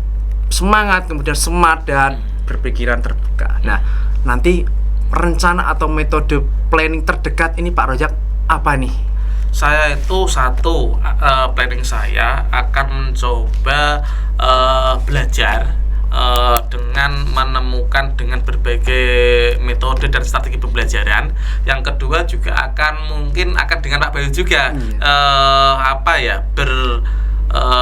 Speaker 1: semangat, kemudian smart dan berpikiran terbuka. Nah, nanti rencana atau metode planning terdekat ini Pak Rojak apa nih?
Speaker 2: Saya itu planning saya akan mencoba belajar dengan menemukan dengan berbagai metode dan strategi pembelajaran. Yang kedua juga mungkin akan dengan Pak Bayu juga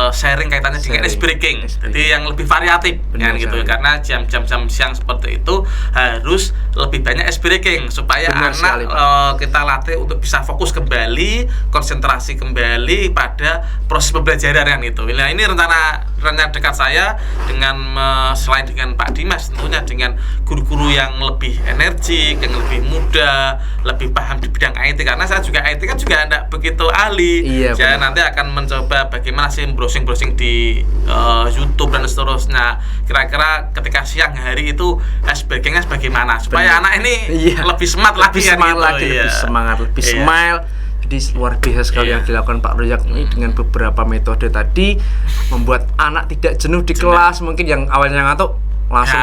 Speaker 2: sharing kaitannya dengan ice breaking. Jadi yang lebih variatif
Speaker 1: Benar
Speaker 2: kan gitu.
Speaker 1: sekali.
Speaker 2: Karena jam-jam siang seperti itu harus lebih banyak ice breaking supaya
Speaker 1: Benar sekali, Pak.
Speaker 2: kita latih untuk bisa fokus kembali, konsentrasi kembali pada proses pembelajaran kan itu. Nah, ini rencana dekat saya dengan selain dengan Pak Dimas, tentunya dengan guru-guru yang lebih energik, yang lebih muda, lebih paham di bidang IT, karena saya juga IT kan juga tidak begitu ahli.
Speaker 1: Iya,
Speaker 2: Saya
Speaker 1: benar.
Speaker 2: nanti akan mencoba bagaimana sih browsing di YouTube dan seterusnya. Kira-kira ketika siang hari itu breakingnya bagaimana supaya
Speaker 1: Benar.
Speaker 2: anak ini
Speaker 1: Iya.
Speaker 2: lebih semangat lagi
Speaker 1: lebih
Speaker 2: kan
Speaker 1: semangat
Speaker 2: gitu.
Speaker 1: lagi,
Speaker 2: Iya.
Speaker 1: lebih semangat, lebih
Speaker 2: Iya.
Speaker 1: smile. Jadi luar biasa sekali
Speaker 2: Iya.
Speaker 1: yang dilakukan Pak Rojak ini dengan beberapa metode tadi membuat anak tidak jenuh di kelas, mungkin yang awalnya ngantuk langsung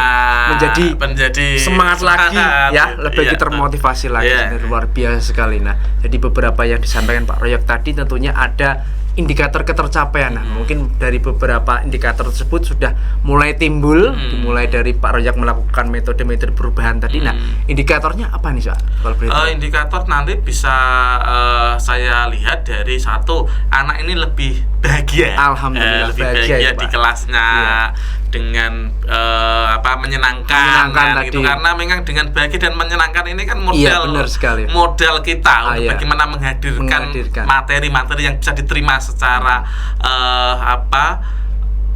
Speaker 1: menjadi semangat lagi ya, lebih
Speaker 2: Iya.
Speaker 1: termotivasi lagi.
Speaker 2: Iya.
Speaker 1: Luar biasa sekali. Nah, jadi beberapa yang disampaikan Pak Rojak tadi tentunya ada indikator ketercapaian. Nah, mungkin dari beberapa indikator tersebut sudah mulai timbul, dimulai dari Pak Rojak melakukan metode-metode perubahan tadi. Nah, indikatornya apa nih, Pak? Kalau boleh tahu.
Speaker 2: Indikator nanti bisa saya lihat dari satu, anak ini lebih bahagia.
Speaker 1: Alhamdulillah,
Speaker 2: lebih
Speaker 1: bahagia
Speaker 2: bahagia
Speaker 1: ya,
Speaker 2: di
Speaker 1: Pak.
Speaker 2: kelasnya.
Speaker 1: Iya.
Speaker 2: Dengan menyenangkan
Speaker 1: Menyenangkan
Speaker 2: kan, gitu.
Speaker 1: tadi.
Speaker 2: Karena memang dengan bahagia dan menyenangkan ini kan
Speaker 1: Iya, benar sekali.
Speaker 2: modal kita untuk
Speaker 1: iya.
Speaker 2: bagaimana menghadirkan
Speaker 1: Menghadirkan.
Speaker 2: materi-materi yang bisa diterima secara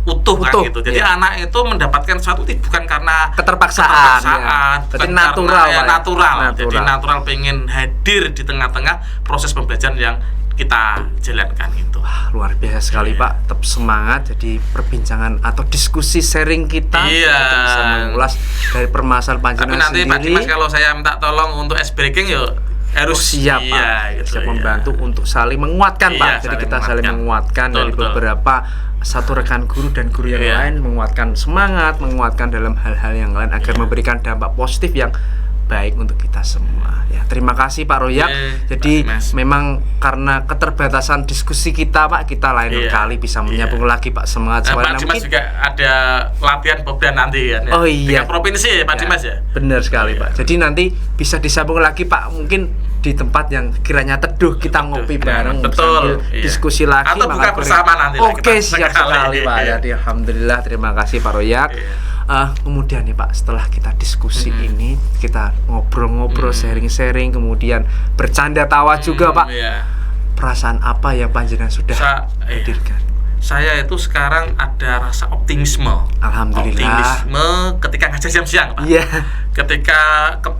Speaker 2: utuh kan
Speaker 1: Utuh,
Speaker 2: gitu. Jadi
Speaker 1: iya.
Speaker 2: anak itu mendapatkan sesuatu bukan karena
Speaker 1: Keterpaksaan, ya.
Speaker 2: bukan
Speaker 1: Berarti
Speaker 2: karena-
Speaker 1: natural,
Speaker 2: ya,
Speaker 1: Pak, ya.
Speaker 2: natural. Jadi
Speaker 1: Natural.
Speaker 2: natural pengen hadir di tengah-tengah proses pembelajaran yang kita jalankan itu.
Speaker 1: Luar biasa sekali,
Speaker 2: Iya.
Speaker 1: Pak. Tetap semangat. Jadi perbincangan atau diskusi sharing kita
Speaker 2: Iya.
Speaker 1: kita bisa mengulas dari permasalahan
Speaker 2: Tapi
Speaker 1: panjenengan
Speaker 2: nanti Pak
Speaker 1: sendiri.
Speaker 2: Dimas kalau saya minta tolong untuk ice breaking yuk harus
Speaker 1: siap, Pak.
Speaker 2: iya, gitu,
Speaker 1: Siap
Speaker 2: iya.
Speaker 1: membantu untuk saling menguatkan,
Speaker 2: Iya,
Speaker 1: Pak. Jadi
Speaker 2: saling
Speaker 1: kita saling
Speaker 2: menguatkan.
Speaker 1: menguatkan
Speaker 2: Betul,
Speaker 1: dari
Speaker 2: betul.
Speaker 1: beberapa satu rekan guru dan guru yang
Speaker 2: Iya.
Speaker 1: lain, menguatkan semangat, menguatkan dalam hal-hal yang lain agar
Speaker 2: Iya.
Speaker 1: memberikan dampak positif yang baik untuk kita semua. Ya, terima kasih Pak Royak.
Speaker 2: Iya,
Speaker 1: Jadi
Speaker 2: Pak Dimas.
Speaker 1: memang karena keterbatasan diskusi kita, Pak, kita lain
Speaker 2: Iya.
Speaker 1: kali bisa menyambung
Speaker 2: Iya.
Speaker 1: lagi, Pak. Semangat
Speaker 2: Pak
Speaker 1: semangat.
Speaker 2: Dimas juga ada latihan beban nanti kan ya.
Speaker 1: Oh, iya.
Speaker 2: Tiga provinsi ya Pak
Speaker 1: Ya,
Speaker 2: Dimas ya.
Speaker 1: benar sekali,
Speaker 2: Iya.
Speaker 1: Pak. Jadi nanti bisa disambung lagi, Pak. Mungkin di tempat yang kiranya teduh, kita ngopi bareng
Speaker 2: betul,
Speaker 1: sambil diskusi lagi,
Speaker 2: atau buka bersama nanti.
Speaker 1: Oke, siap sekali Pak. Jadi alhamdulillah, terima kasih Pak Royak. Kemudian nih Pak, setelah kita diskusi ini, kita ngobrol-ngobrol, sharing-sharing, kemudian bercanda tawa juga Pak. Perasaan apa yang panjenengan sudah hadirkan?
Speaker 2: Saya itu sekarang ada rasa optimisme.
Speaker 1: Alhamdulillah.
Speaker 2: Optimisme ketika ngajar jam siang, Pak.
Speaker 1: Iya.
Speaker 2: Ketika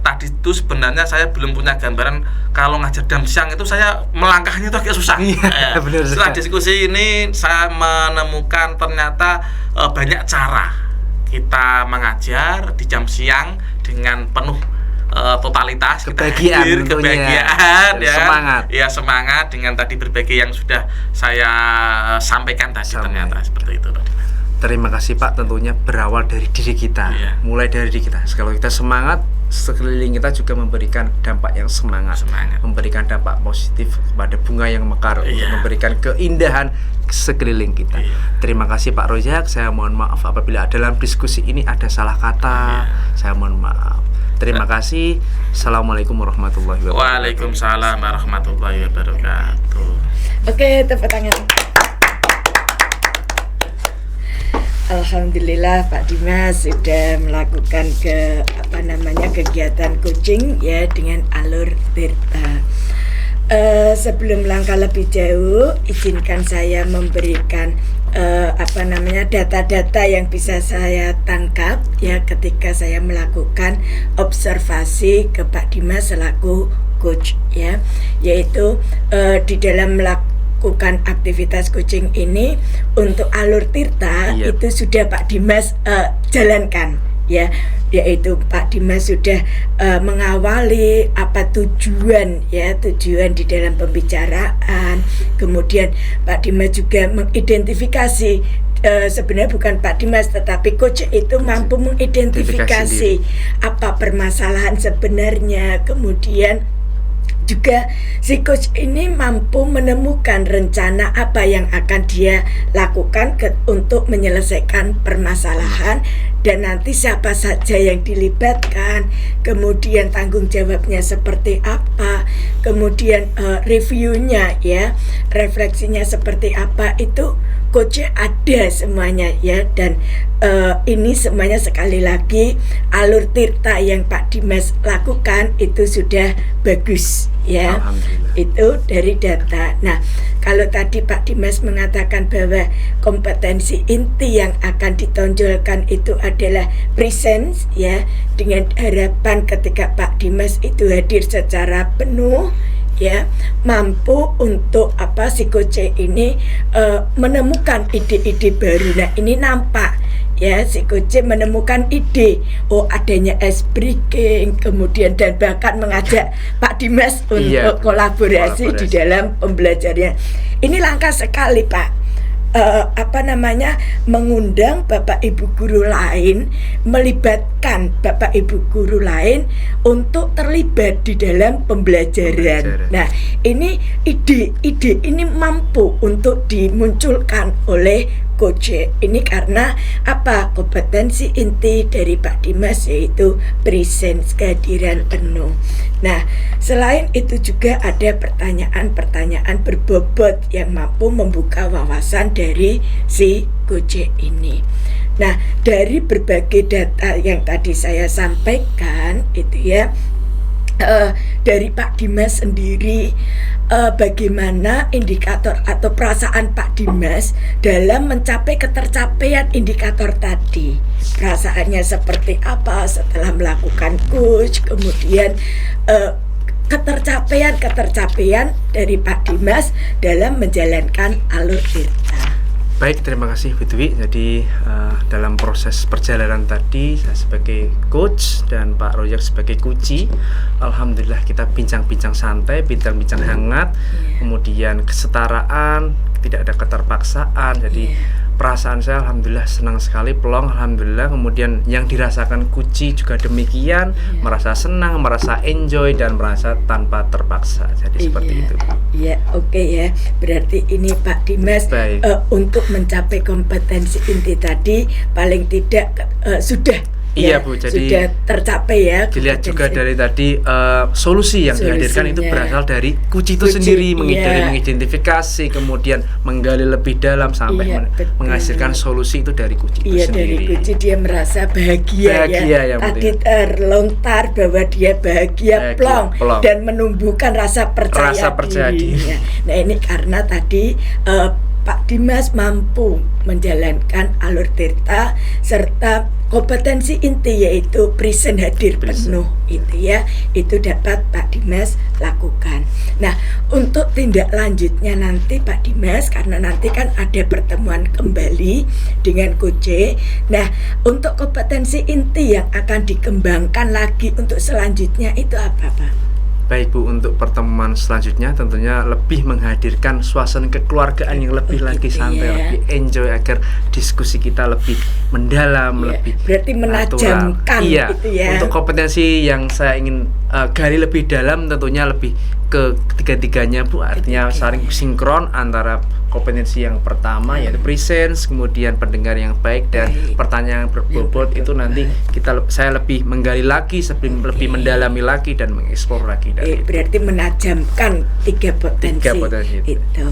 Speaker 2: tadi itu sebenarnya saya belum punya gambaran kalau ngajar jam siang itu saya melangkahnya itu agak susah.
Speaker 1: Iya, benar.
Speaker 2: Setelah diskusi ini saya menemukan ternyata banyak cara kita mengajar di jam siang dengan penuh totalitas,
Speaker 1: kebahagiaan
Speaker 2: ya, semangat dengan tadi berbagai yang sudah saya sampaikan tadi. Ternyata seperti itu, Pak.
Speaker 1: Terima kasih Pak, tentunya berawal dari diri kita, mulai dari diri kita. Kalau kita semangat, sekeliling kita juga memberikan dampak yang semangat. Memberikan dampak positif kepada bunga yang mekar, untuk memberikan keindahan sekeliling kita. Terima kasih Pak Royak. Saya mohon maaf apabila dalam diskusi ini ada salah kata. Saya mohon maaf. Terima kasih. Assalamualaikum warahmatullahi wabarakatuh.
Speaker 2: Waalaikumsalam warahmatullahi wabarakatuh.
Speaker 3: Oke, tepuk tangan. Alhamdulillah Pak Dimas sudah melakukan kegiatan coaching ya dengan Alur Tirta. Sebelum langkah lebih jauh, izinkan saya memberikan data-data yang bisa saya tangkap ya ketika saya melakukan observasi ke Pak Dimas selaku coach ya, yaitu di dalam melakukan aktivitas coaching ini untuk Alur Tirta itu sudah Pak Dimas jalankan ya, yaitu Pak Dimas sudah mengawali apa tujuan di dalam pembicaraan. Kemudian Pak Dimas juga mengidentifikasi sebenarnya bukan Pak Dimas tetapi coach itu mampu mengidentifikasi apa permasalahan sebenarnya. Kemudian juga si coach ini mampu menemukan rencana apa yang akan dia lakukan untuk menyelesaikan permasalahan, dan nanti siapa saja yang dilibatkan, kemudian tanggung jawabnya seperti apa, kemudian reviewnya ya, refleksinya seperti apa, itu coach ada semuanya ya. Dan ini semuanya sekali lagi Alur Tirta yang Pak Dimas lakukan itu sudah bagus ya, itu dari data. Nah, kalau tadi Pak Dimas mengatakan bahwa kompetensi inti yang akan ditonjolkan itu adalah presence ya, dengan harapan ketika Pak Dimas itu hadir secara penuh ya, mampu untuk si coach ini menemukan ide-ide baru. Nah, ini nampak ya, si coach menemukan ide adanya ice breaking, kemudian dan bahkan mengajak Pak Dimas untuk kolaborasi di dalam pembelajarannya. Ini langka sekali Pak. Mengundang Bapak Ibu guru lain, melibatkan Bapak Ibu guru lain untuk terlibat di dalam pembelajaran. Nah, ini ide ini mampu untuk dimunculkan oleh coach ini karena kompetensi inti dari Pak Dimas yaitu presence, kehadiran penuh. Nah, selain itu juga ada pertanyaan-pertanyaan berbobot yang mampu membuka wawasan dari si coach ini. Nah, dari berbagai data yang tadi saya sampaikan itu ya, dari Pak Dimas sendiri, bagaimana indikator atau perasaan Pak Dimas dalam mencapai ketercapaian indikator tadi. Perasaannya seperti apa setelah melakukan coach, kemudian ketercapaian dari Pak Dimas dalam menjalankan Alur Tirta.
Speaker 1: Baik, terima kasih Bu Dwi. Jadi dalam proses perjalanan tadi saya sebagai coach dan Pak Royak sebagai kunci, alhamdulillah kita bincang-bincang santai, bincang-bincang hangat, kemudian kesetaraan, tidak ada keterpaksaan. Jadi perasaan saya alhamdulillah senang sekali, plong alhamdulillah. Kemudian yang dirasakan kunci juga demikian, merasa senang, merasa enjoy dan merasa tanpa terpaksa. Jadi seperti itu.
Speaker 3: Iya, oke ya. Berarti ini Pak Dimas untuk mencapai kompetensi inti tadi paling tidak sudah
Speaker 1: Iya, Bu, jadi
Speaker 3: sudah tercapai ya.
Speaker 1: Dilihat juga
Speaker 3: kompetensi.
Speaker 1: dari tadi solusi yang dihadirkan itu
Speaker 3: Solusinya.
Speaker 1: berasal dari Kuci itu
Speaker 3: Kuci,
Speaker 1: sendiri, dari
Speaker 3: iya.
Speaker 1: mengidentifikasi, kemudian menggali lebih dalam sampai
Speaker 3: Iya, betul.
Speaker 1: menghasilkan solusi itu dari Kuci itu
Speaker 3: Iya,
Speaker 1: sendiri.
Speaker 3: dari Kuci dia merasa bahagia
Speaker 1: Bahagia,
Speaker 3: ya.
Speaker 1: yang
Speaker 3: Tadi
Speaker 1: penting.
Speaker 3: terlontar bahwa dia bahagia,
Speaker 1: Bahagia,
Speaker 3: plong,
Speaker 1: plong.
Speaker 3: dan menumbuhkan rasa percaya,
Speaker 1: Rasa percaya diri.
Speaker 3: Ya. Nah, ini karena tadi Pak Dimas mampu menjalankan alur tirta serta kompetensi inti yaitu present hadir
Speaker 1: Present.
Speaker 3: penuh itu ya, itu dapat Pak Dimas lakukan. Nah, untuk tindak lanjutnya nanti Pak Dimas, karena nanti kan ada pertemuan kembali dengan Kuce. Nah, untuk kompetensi inti yang akan dikembangkan lagi untuk selanjutnya itu apa, Pak?
Speaker 1: Baik, Bu, untuk pertemuan selanjutnya tentunya lebih menghadirkan suasana kekeluargaan yang lebih lagi
Speaker 3: Gitu
Speaker 1: santai,
Speaker 3: ya.
Speaker 1: lebih enjoy agar diskusi kita lebih mendalam,
Speaker 3: Iya,
Speaker 1: lebih
Speaker 3: berarti menajamkan
Speaker 1: natural. Iya,
Speaker 3: gitu ya.
Speaker 1: untuk kompetensi yang saya ingin gali lebih dalam tentunya lebih ke ketiga-tiganya, Bu, artinya
Speaker 3: Ketiga.
Speaker 1: saling sinkron antara kompetensi yang pertama yaitu presence, kemudian pendengar yang baik dan
Speaker 3: Baik.
Speaker 1: pertanyaan yang berbobot itu nanti saya lebih menggali lagi, lebih mendalami lagi dan mengeksplor lagi dari itu.
Speaker 3: Berarti menajamkan tiga potensi,
Speaker 1: Tiga potensi itu.
Speaker 3: itu.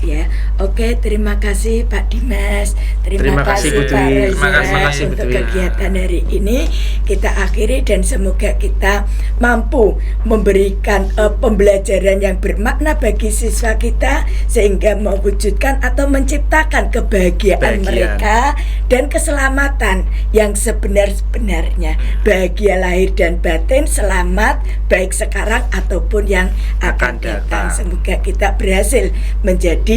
Speaker 3: Ya, oke, terima kasih Pak Dimas,
Speaker 1: Terima kasih,
Speaker 3: kasih
Speaker 1: Putri.
Speaker 3: Pak Reza
Speaker 2: Terima kasih,
Speaker 3: untuk
Speaker 1: Putri.
Speaker 3: kegiatan hari ini. Kita akhiri dan semoga kita mampu memberikan pembelajaran yang bermakna bagi siswa kita sehingga mewujudkan atau menciptakan kebahagiaan
Speaker 1: Bahagian.
Speaker 3: mereka dan keselamatan yang sebenar-benarnya. Bahagia lahir dan batin, selamat baik sekarang ataupun yang akan datang. Semoga kita berhasil menjadi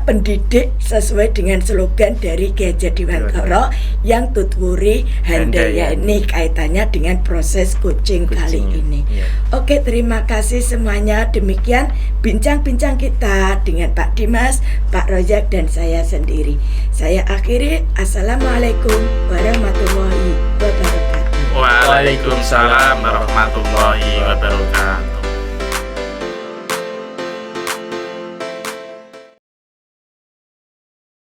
Speaker 3: pendidik sesuai dengan slogan dari Ki Hajar Dewantara yang tutwuri handaya ini kaitannya dengan proses coaching kali ini.
Speaker 1: Iya.
Speaker 3: Oke, terima kasih semuanya. Demikian bincang-bincang kita dengan Pak Dimas, Pak Rojak dan saya sendiri. Saya akhiri. Assalamualaikum warahmatullahi wabarakatuh.
Speaker 2: Waalaikumsalam warahmatullahi wabarakatuh.